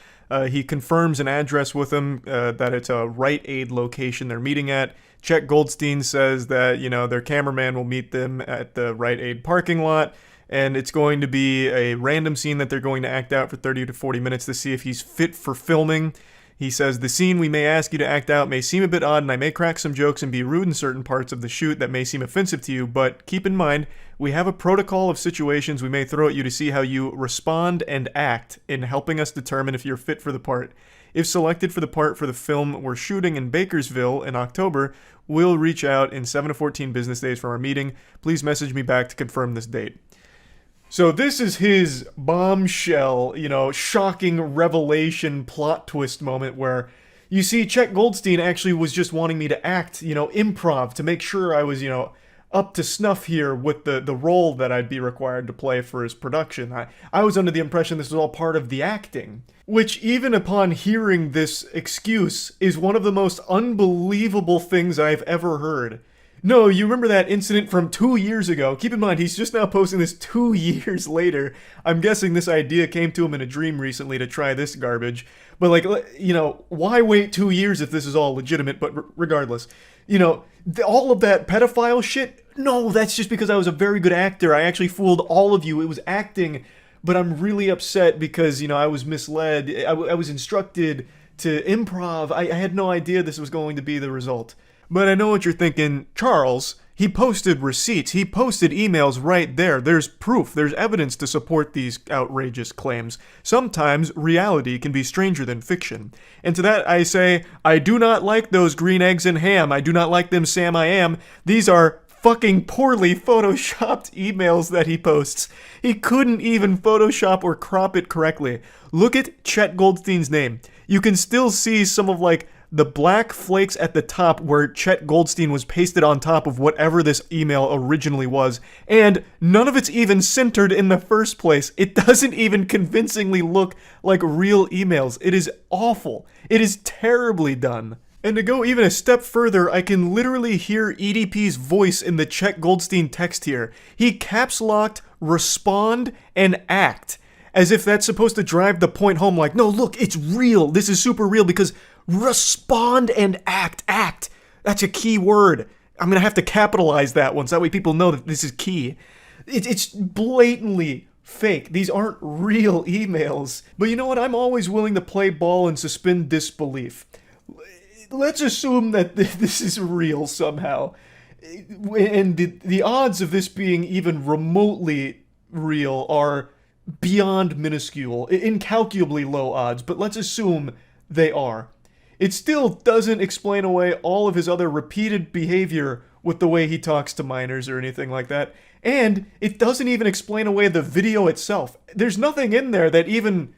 He confirms an address with him, that it's a Rite Aid location they're meeting at. Chet Goldstein says that, their cameraman will meet them at the Rite Aid parking lot, and it's going to be a random scene that they're going to act out for 30 to 40 minutes to see if he's fit for filming. He says, the scene we may ask you to act out may seem a bit odd, and I may crack some jokes and be rude in certain parts of the shoot that may seem offensive to you, but keep in mind, we have a protocol of situations we may throw at you to see how you respond and act in helping us determine if you're fit for the part. If selected for the part for the film we're shooting in Bakersville in October, we'll reach out in 7 to 14 business days from our meeting. Please message me back to confirm this date. So this is his bombshell, shocking revelation plot twist moment where you see Chet Goldstein actually was just wanting me to act, improv to make sure I was, up to snuff here with the role that I'd be required to play for his production. I was under the impression this was all part of the acting, which even upon hearing this excuse is one of the most unbelievable things I've ever heard. No, you remember that incident from 2 years ago. Keep in mind, he's just now posting this 2 years later. I'm guessing this idea came to him in a dream recently to try this garbage. But, why wait 2 years if this is all legitimate? But regardless, all of that pedophile shit, no, that's just because I was a very good actor. I actually fooled all of you. It was acting. But I'm really upset because, I was misled. I was instructed to improv. I had no idea this was going to be the result. But I know what you're thinking, Charles, he posted receipts, he posted emails right there. There's proof, there's evidence to support these outrageous claims. Sometimes reality can be stranger than fiction. And to that I say, I do not like those green eggs and ham. I do not like them, Sam I am. These are fucking poorly photoshopped emails that he posts. He couldn't even Photoshop or crop it correctly. Look at Chet Goldstein's name. You can still see some of like the black flakes at the top where Chet Goldstein was pasted on top of whatever this email originally was, and none of it's even centered in the first place. It doesn't even convincingly look like real emails. It is awful. It is terribly done. And to go even a step further, I can literally hear EDP's voice in the Chet Goldstein text here. He caps locked respond and act, as if that's supposed to drive the point home, like, no, look, it's real. This is super real because respond and act. Act. That's a key word. I'm going to have to capitalize that one so that way people know that this is key. It's blatantly fake. These aren't real emails. But you know what? I'm always willing to play ball and suspend disbelief. Let's assume that this is real somehow. And the odds of this being even remotely real are beyond minuscule, incalculably low odds, but let's assume they are. It still doesn't explain away all of his other repeated behavior with the way he talks to minors or anything like that, and it doesn't even explain away the video itself. There's nothing in there that even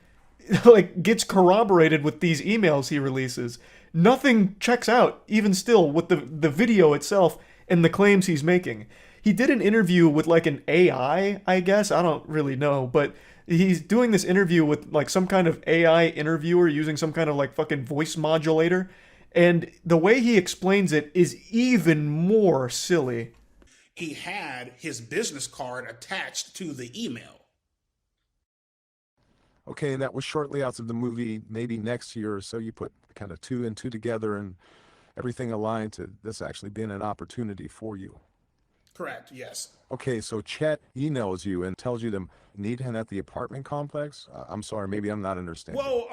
like gets corroborated with these emails he releases. Nothing checks out, even still, with the video itself and the claims he's making. He did an interview with like an AI, I guess. I don't really know, but he's doing this interview with like some kind of AI interviewer using some kind of like fucking voice modulator. And the way he explains it is even more silly. He had his business card attached to the email. Okay, and that was shortly after the movie, maybe next year or so. You put kind of 2 and 2 together and everything aligned to this actually being an opportunity for you. Correct, yes. Okay, so Chet emails you and tells you to meet him at the apartment complex? I'm sorry, maybe I'm not understanding. Well,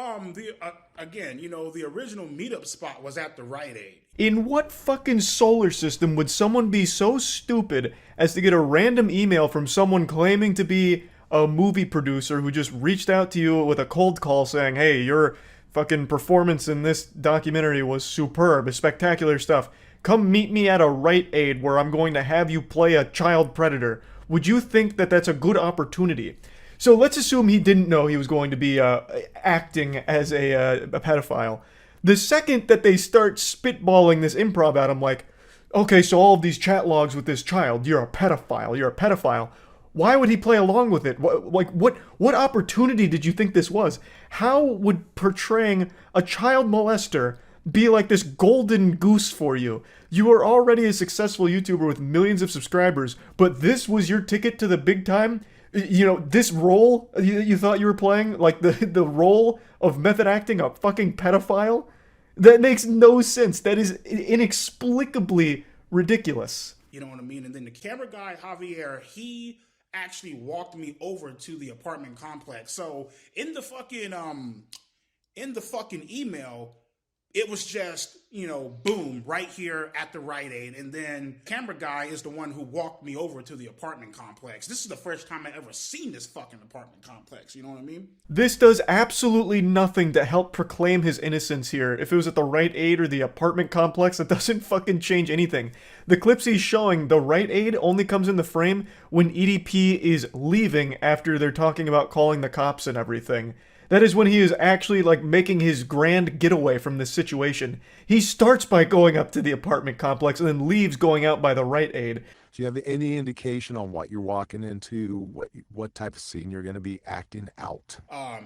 again, you know, the original meetup spot was at the Rite Aid. In what fucking solar system would someone be so stupid as to get a random email from someone claiming to be a movie producer who just reached out to you with a cold call saying, hey, your fucking performance in this documentary was superb, spectacular stuff. Come meet me at a Rite Aid where I'm going to have you play a child predator. Would you think that that's a good opportunity? So let's assume he didn't know he was going to be acting as a pedophile. The second that they start spitballing this improv at him, like, okay, so all of these chat logs with this child, you're a pedophile. Why would he play along with it? What opportunity did you think this was? How would portraying a child molester be like this golden goose for you? You are already a successful YouTuber with millions of subscribers, but this was your ticket to the big time? You know, this role you thought you were playing, like the role of method acting a fucking pedophile? That makes no sense. That is inexplicably ridiculous. You know what I mean? And then the camera guy, Javier, he actually walked me over to the apartment complex. So in the fucking email, it was just, you know, boom, right here at the Rite Aid. And then camera guy is the one who walked me over to the apartment complex. This is the first time I ever seen this fucking apartment complex. You know what I mean? This does absolutely nothing to help proclaim his innocence here. If it was at the Rite Aid or the apartment complex, it doesn't fucking change anything. The clips he's showing, the Rite Aid only comes in the frame when EDP is leaving after they're talking about calling the cops and everything. That is when he is actually, like, making his grand getaway from this situation. He starts by going up to the apartment complex and then leaves going out by the Rite Aid. Do you have any indication on what you're walking into, what type of scene you're going to be acting out?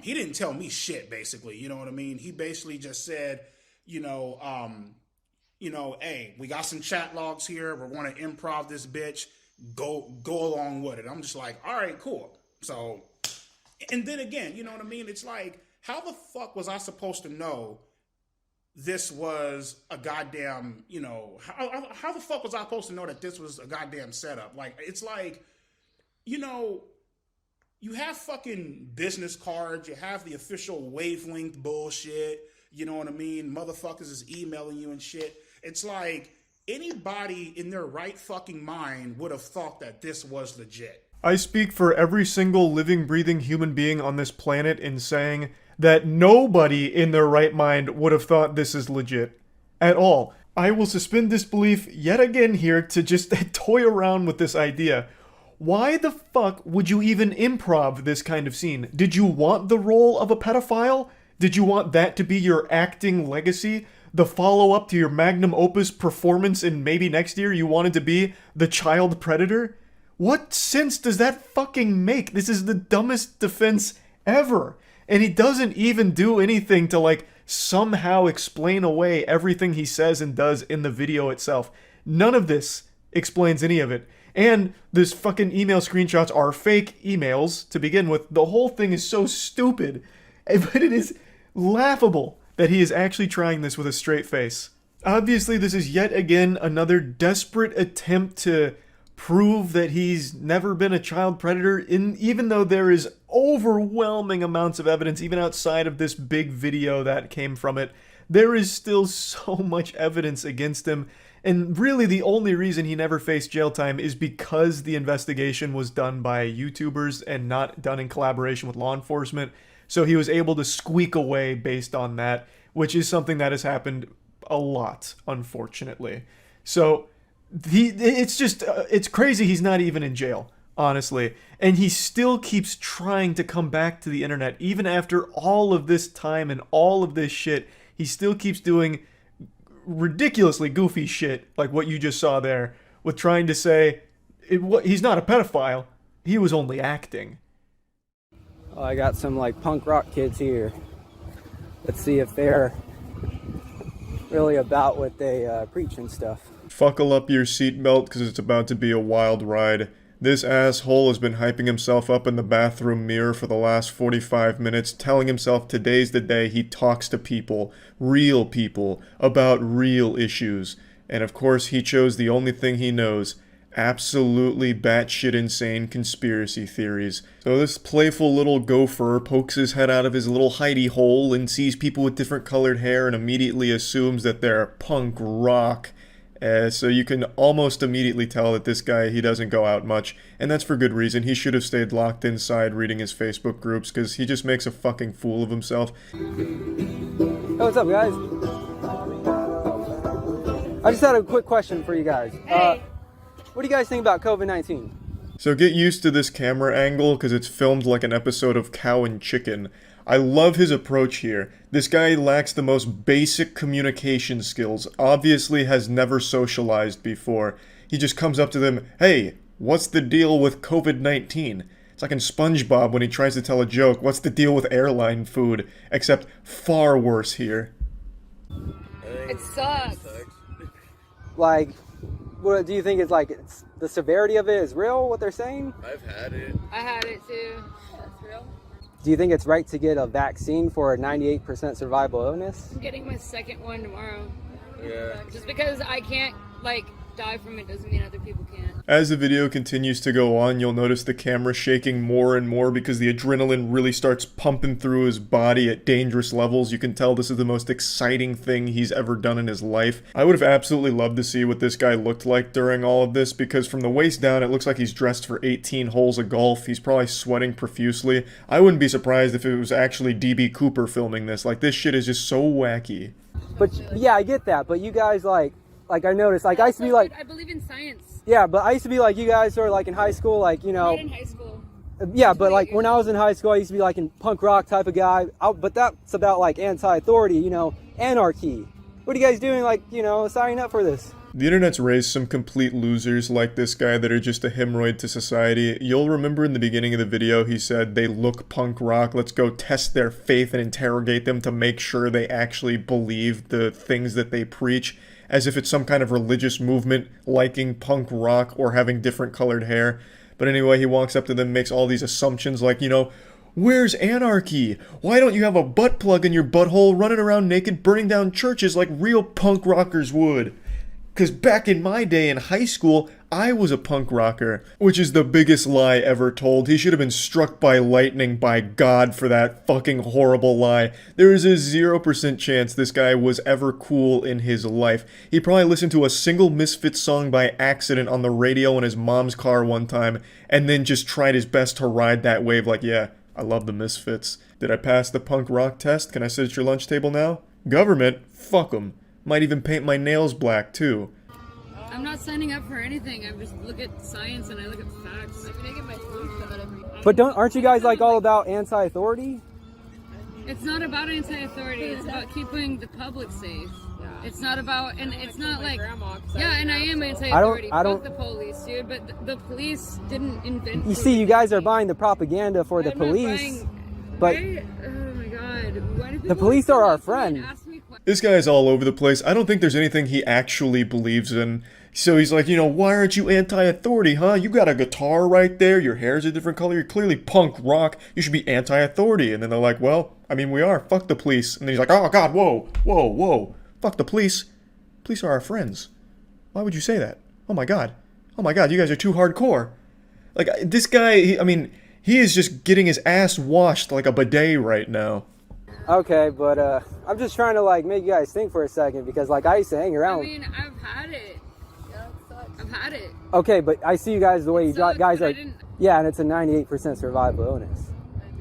He didn't tell me shit, basically. You know what I mean? He basically just said, hey, we got some chat logs here. We're going to improv this bitch. Go along with it. I'm just like, all right, cool. So... And then again, you know what I mean? It's like, how the fuck was I supposed to know this was a goddamn, you know, how the fuck was I supposed to know that this was a goddamn setup? Like, it's like, you know, you have fucking business cards, you have the official wavelength bullshit, you know what I mean? Motherfuckers is emailing you and shit. It's like, anybody in their right fucking mind would have thought that this was legit. I speak for every single living, breathing human being on this planet in saying that nobody in their right mind would have thought this is legit. at all. I will suspend disbelief yet again here to just toy around with this idea. Why the fuck would you even improv this kind of scene? Did you want the role of a pedophile? Did you want that to be your acting legacy? The follow-up to your magnum opus performance in maybe next year you wanted to be the child predator? What sense does that fucking make? This is the dumbest defense ever. And he doesn't even do anything to, like, somehow explain away everything he says and does in the video itself. None of this explains any of it. And this fucking email screenshots are fake emails to begin with. The whole thing is so stupid. But it is laughable that he is actually trying this with a straight face. Obviously, this is yet again another desperate attempt to prove that he's never been a child predator, even though there is overwhelming amounts of evidence, even outside of this big video that came from it. There is still so much evidence against him, and really the only reason he never faced jail time is because the investigation was done by YouTubers and not done in collaboration with law enforcement, so he was able to squeak away based on that, which is something that has happened a lot, unfortunately. So it's crazy he's not even in jail, honestly. And he still keeps trying to come back to the internet. Even after all of this time and all of this shit, he still keeps doing ridiculously goofy shit, like what you just saw there, with trying to say he's not a pedophile, he was only acting. Oh, I got some like punk rock kids here. Let's see if they're really about what they preach and stuff. Buckle up your seatbelt because it's about to be a wild ride. This asshole has been hyping himself up in the bathroom mirror for the last 45 minutes, telling himself today's the day he talks to people, real people, about real issues. And of course he chose the only thing he knows, absolutely batshit insane conspiracy theories. So this playful little gopher pokes his head out of his little hidey hole and sees people with different colored hair and immediately assumes that they're punk rock. So you can almost immediately tell that this guy, he doesn't go out much, and that's for good reason. He should have stayed locked inside reading his Facebook groups, because he just makes a fucking fool of himself. Hey, what's up, guys? I just had a quick question for you guys. Hey. What do you guys think about COVID-19? So get used to this camera angle, because it's filmed like an episode of Cow and Chicken. I love his approach here. This guy lacks the most basic communication skills, obviously has never socialized before. He just comes up to them, hey, what's the deal with COVID-19? It's like in SpongeBob when he tries to tell a joke, what's the deal with airline food? Except far worse here. It sucks. Like, what do you think is like, the severity of it is real, what they're saying? I've had it. I had it too. That's real. Do you think it's right to get a vaccine for a 98% survival illness? I'm getting my second one tomorrow. Yeah. Just because I can't, like, die from it doesn't mean other people can. As the video continues to go on, you'll notice the camera shaking more and more because the adrenaline really starts pumping through his body at dangerous levels. You can tell this is the most exciting thing he's ever done in his life. I would have absolutely loved to see what this guy looked like during all of this, because from the waist down, it looks like he's dressed for 18 holes of golf. He's probably sweating profusely. I wouldn't be surprised if it was actually DB Cooper filming this. Like, this shit is just so wacky. But, yeah, I get that, but you guys, like I noticed, like, I used to be like... I believe in science. Yeah, but I used to be like you guys who are like in high school, like, you know... Not in high school. Yeah, but like when I was in high school, I used to be like in punk rock type of guy. But that's about like anti-authority, you know, anarchy. What are you guys doing, like, you know, signing up for this? The internet's raised some complete losers like this guy that are just a hemorrhoid to society. You'll remember in the beginning of the video he said they look punk rock, let's go test their faith and interrogate them to make sure they actually believe the things that they preach, as if it's some kind of religious movement liking punk rock or having different colored hair. But anyway, he walks up to them, makes all these assumptions like, you know, where's anarchy? Why don't you have a butt plug in your butthole running around naked burning down churches like real punk rockers would? Because back in my day in high school, I was a punk rocker, which is the biggest lie ever told. He should have been struck by lightning by God for that fucking horrible lie. There is a 0% chance this guy was ever cool in his life. He probably listened to a single Misfits song by accident on the radio in his mom's car one time, and then just tried his best to ride that wave like, yeah, I love the Misfits. Did I pass the punk rock test? Can I sit at your lunch table now? Government? Fuck 'em. Might even paint my nails black, too. I'm not signing up for anything. I just look at science and I look at facts. I mean, I get my flu shot every. But aren't you guys like all about anti-authority? It's not about anti-authority. It's about keeping the public safe. It's not about, and it's not like, yeah, and I am anti-authority. Fuck the police, dude. But the police didn't invent. You see, you guys are buying the propaganda for the police, but oh my god, why do the police are our friend. This guy's all over the place. I don't think there's anything he actually believes in. So he's like, you know, why aren't you anti-authority, huh? You got a guitar right there, your hair's a different color, you're clearly punk rock, you should be anti-authority. And then they're like, well, I mean, we are, fuck the police. And then he's like, oh god, whoa, whoa, whoa, fuck the police. Police are our friends. Why would you say that? Oh my god, you guys are too hardcore. Like, this guy, I mean, he is just getting his ass washed like a bidet right now. Okay, but I'm just trying to like make you guys think for a second because like I used to hang around. I mean, I've had it. I've had it. Okay, but I see you guys the way you guys are. Yeah, and it's a 98% survival illness.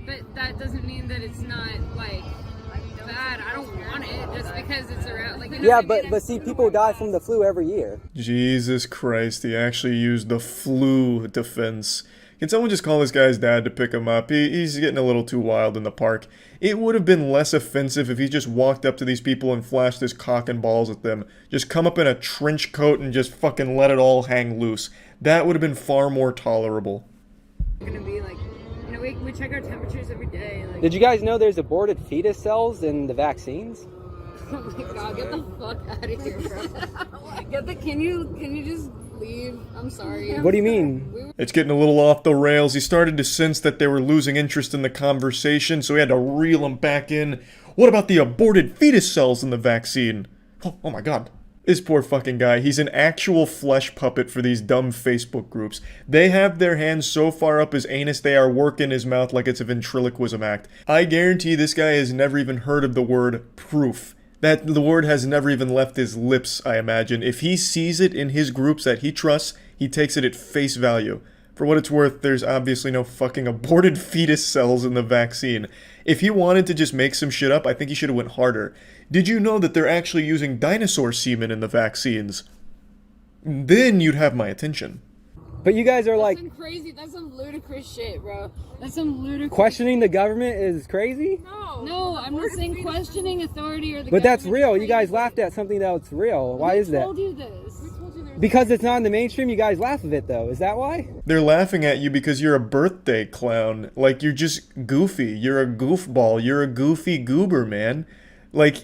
But that doesn't mean that it's not like bad. I don't want it just because it's around. Like, you know Yeah, what I mean? but see, people die from the flu every year. Jesus Christ, he actually used the flu defense. Can someone just call this guy's dad to pick him up? He's getting a little too wild in the park. It would have been less offensive if he just walked up to these people and flashed his cock and balls at them. Just come up in a trench coat and just fucking let it all hang loose. That would have been far more tolerable. Gonna be like, you know, we check our temperatures every day. Like, Did you guys know there's aborted fetus cells in the vaccines? oh my god, get the fuck out of here, bro. Can you just leave? I'm sorry. What do you mean? It's getting a little off the rails. He started to sense that they were losing interest in the conversation, so he had to reel them back in. What about the aborted fetus cells in the vaccine? Oh my god. This poor fucking guy, he's an actual flesh puppet for these dumb Facebook groups. They have their hands so far up his anus they are working his mouth like it's a ventriloquism act. I guarantee this guy has never even heard of the word proof. That the word has never even left his lips, I imagine. If he sees it in his groups that he trusts, he takes it at face value. For what it's worth, there's obviously no fucking aborted fetus cells in the vaccine. If he wanted to just make some shit up, I think he should have went harder. Did you know that they're actually using dinosaur semen in the vaccines? Then you'd have my attention. But you guys are like... That's some crazy, that's some ludicrous shit, bro. That's some ludicrous... Questioning the government is crazy? No, I'm not saying questioning authority or the But that's government. real. You guys laughed at something that's real. Why is that? Who told you this? Because it's not in the mainstream, you guys laugh at it though. Is that why? They're laughing at you because you're a birthday clown. Like, you're just goofy. You're a goofball. You're a goofy goober, man. Like,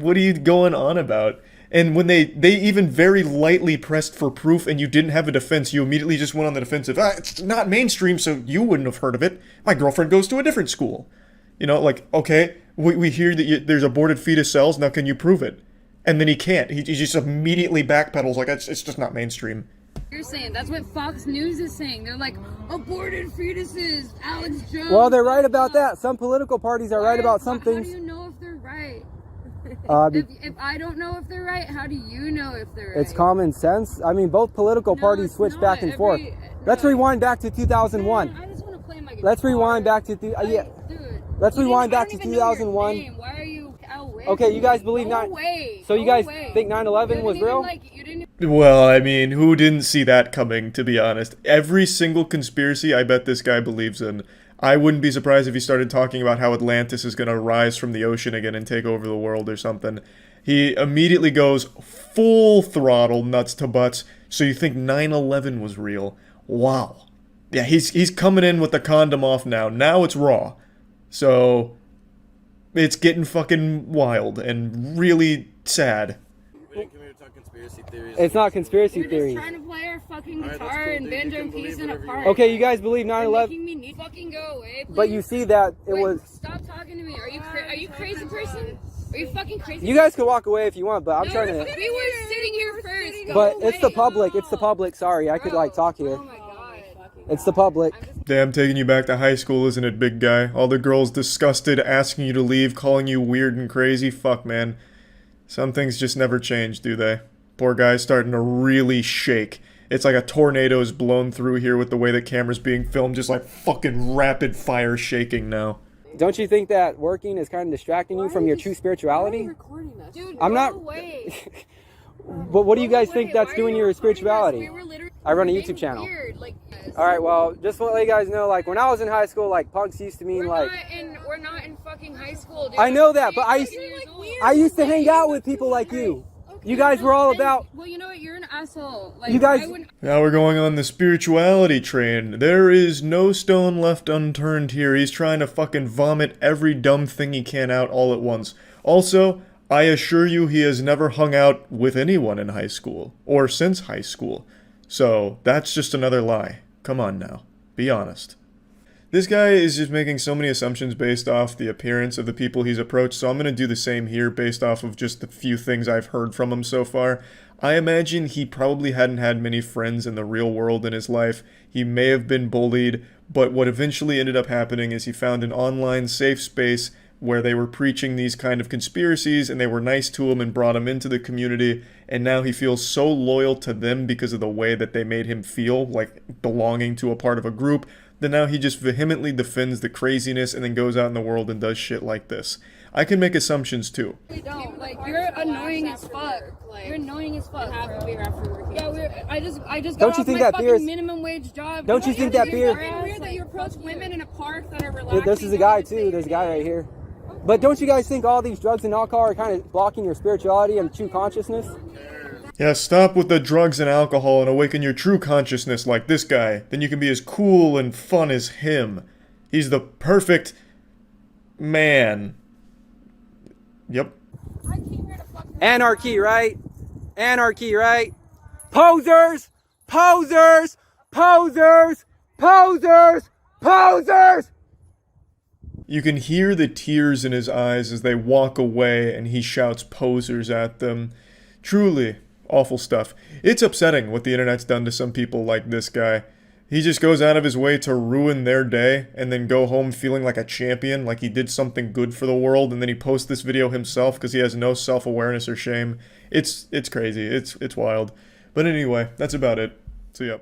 what are you going on about? And when they even very lightly pressed for proof and you didn't have a defense, you immediately just went on the defensive. It's not mainstream, so you wouldn't have heard of it. My girlfriend goes to a different school. You know, like, okay, we hear that there's aborted fetus cells, now can you prove it? And then he can't. He just immediately backpedals like, it's just not mainstream. You're saying that's what Fox News is saying. They're like, aborted fetuses, Alex Jones. Well, they're right about that. Some political parties are right about some How things. do you know if they're right? If I don't know if they're right, how do you know if they're right? It's common sense. I mean, both political parties switch back and forth. Let's rewind back to 2001. I just want to play my guitar. Let's rewind back to Let's rewind back to 2001. Why are you outweighing? Okay, you guys believe So you guys think 9/11 was real? Well, I mean, who didn't see that coming, to be honest? Every single conspiracy I bet this guy believes in. I wouldn't be surprised if he started talking about how Atlantis is going to rise from the ocean again and take over the world or something. He immediately goes full throttle, nuts to butts. So you think 9/11 was real? Wow. Yeah, he's coming in with the condom off now. Now it's raw. So it's getting fucking wild and really sad. It's not conspiracy We're theories. just trying to play our fucking guitar and banjo and peas in a park. Okay, you guys believe 9/11? You're making me fucking go away, please. But you see that it was... Stop talking to me. Are you crazy person? Are you fucking crazy? You guys can walk away if you want, but I'm No, trying to... We were sitting here first. Go But away. it's the public. It's the public. Sorry, I could like talk here. Oh my god. It's the public. Damn, taking you back to high school, isn't it, big guy? All the girls disgusted, asking you to leave, calling you weird and crazy. Fuck, man. Some things just never change, do they? Poor guy's starting to really shake. It's like a tornado is blown through here with the way the camera's being filmed, just like fucking rapid fire shaking now. Don't you think that working is kind of distracting you from your true spirituality? Dude, I'm not. away. But what do you guys think that's doing your spirituality? I run a YouTube channel. All right, well, just to let you guys know, like when I was in high school, like punks used to mean like. We're not in fucking high school, dude. I know that, but I used to hang out with people like you. You guys were all about. Well, you know what? You're an asshole. Like, you guys. Now we're going on the spirituality train. There is no stone left unturned here. He's trying to fucking vomit every dumb thing he can out all at once. Also, I assure you he has never hung out with anyone in high school, or since high school. So, that's just another lie. Come on now. Be honest. This guy is just making so many assumptions based off the appearance of the people he's approached, so I'm going to do the same here based off of just the few things I've heard from him so far. I imagine he probably hadn't had many friends in the real world in his life. He may have been bullied, but what eventually ended up happening is he found an online safe space where they were preaching these kind of conspiracies and they were nice to him and brought him into the community, and now he feels so loyal to them because of the way that they made him feel like belonging to a part of a group that now he just vehemently defends the craziness and then goes out in the world and does shit like this. I can make assumptions too. We don't. Like, you're annoying as fuck. You're annoying as fuck. Have to be after work. Yeah, I just Don't got you off think my that fucking beer is- minimum wage job. Don't you think that beer- It's weird that you approach women in a park that are relaxing. This is a guy too. There's a guy right here. But don't you guys think all these drugs and alcohol are kind of blocking your spirituality and true consciousness? Yeah, stop with the drugs and alcohol and awaken your true consciousness like this guy. Then you can be as cool and fun as him. He's the perfect man. Yep. Anarchy, right? Anarchy, right? Posers! Posers! Posers! Posers! Posers! You can hear the tears in his eyes as they walk away and he shouts posers at them. Truly, awful stuff. It's upsetting what the internet's done to some people like this guy. He just goes out of his way to ruin their day and then go home feeling like a champion, like he did something good for the world, and then he posts this video himself because he has no self-awareness or shame. It's crazy. It's wild. But anyway, that's about it. See ya.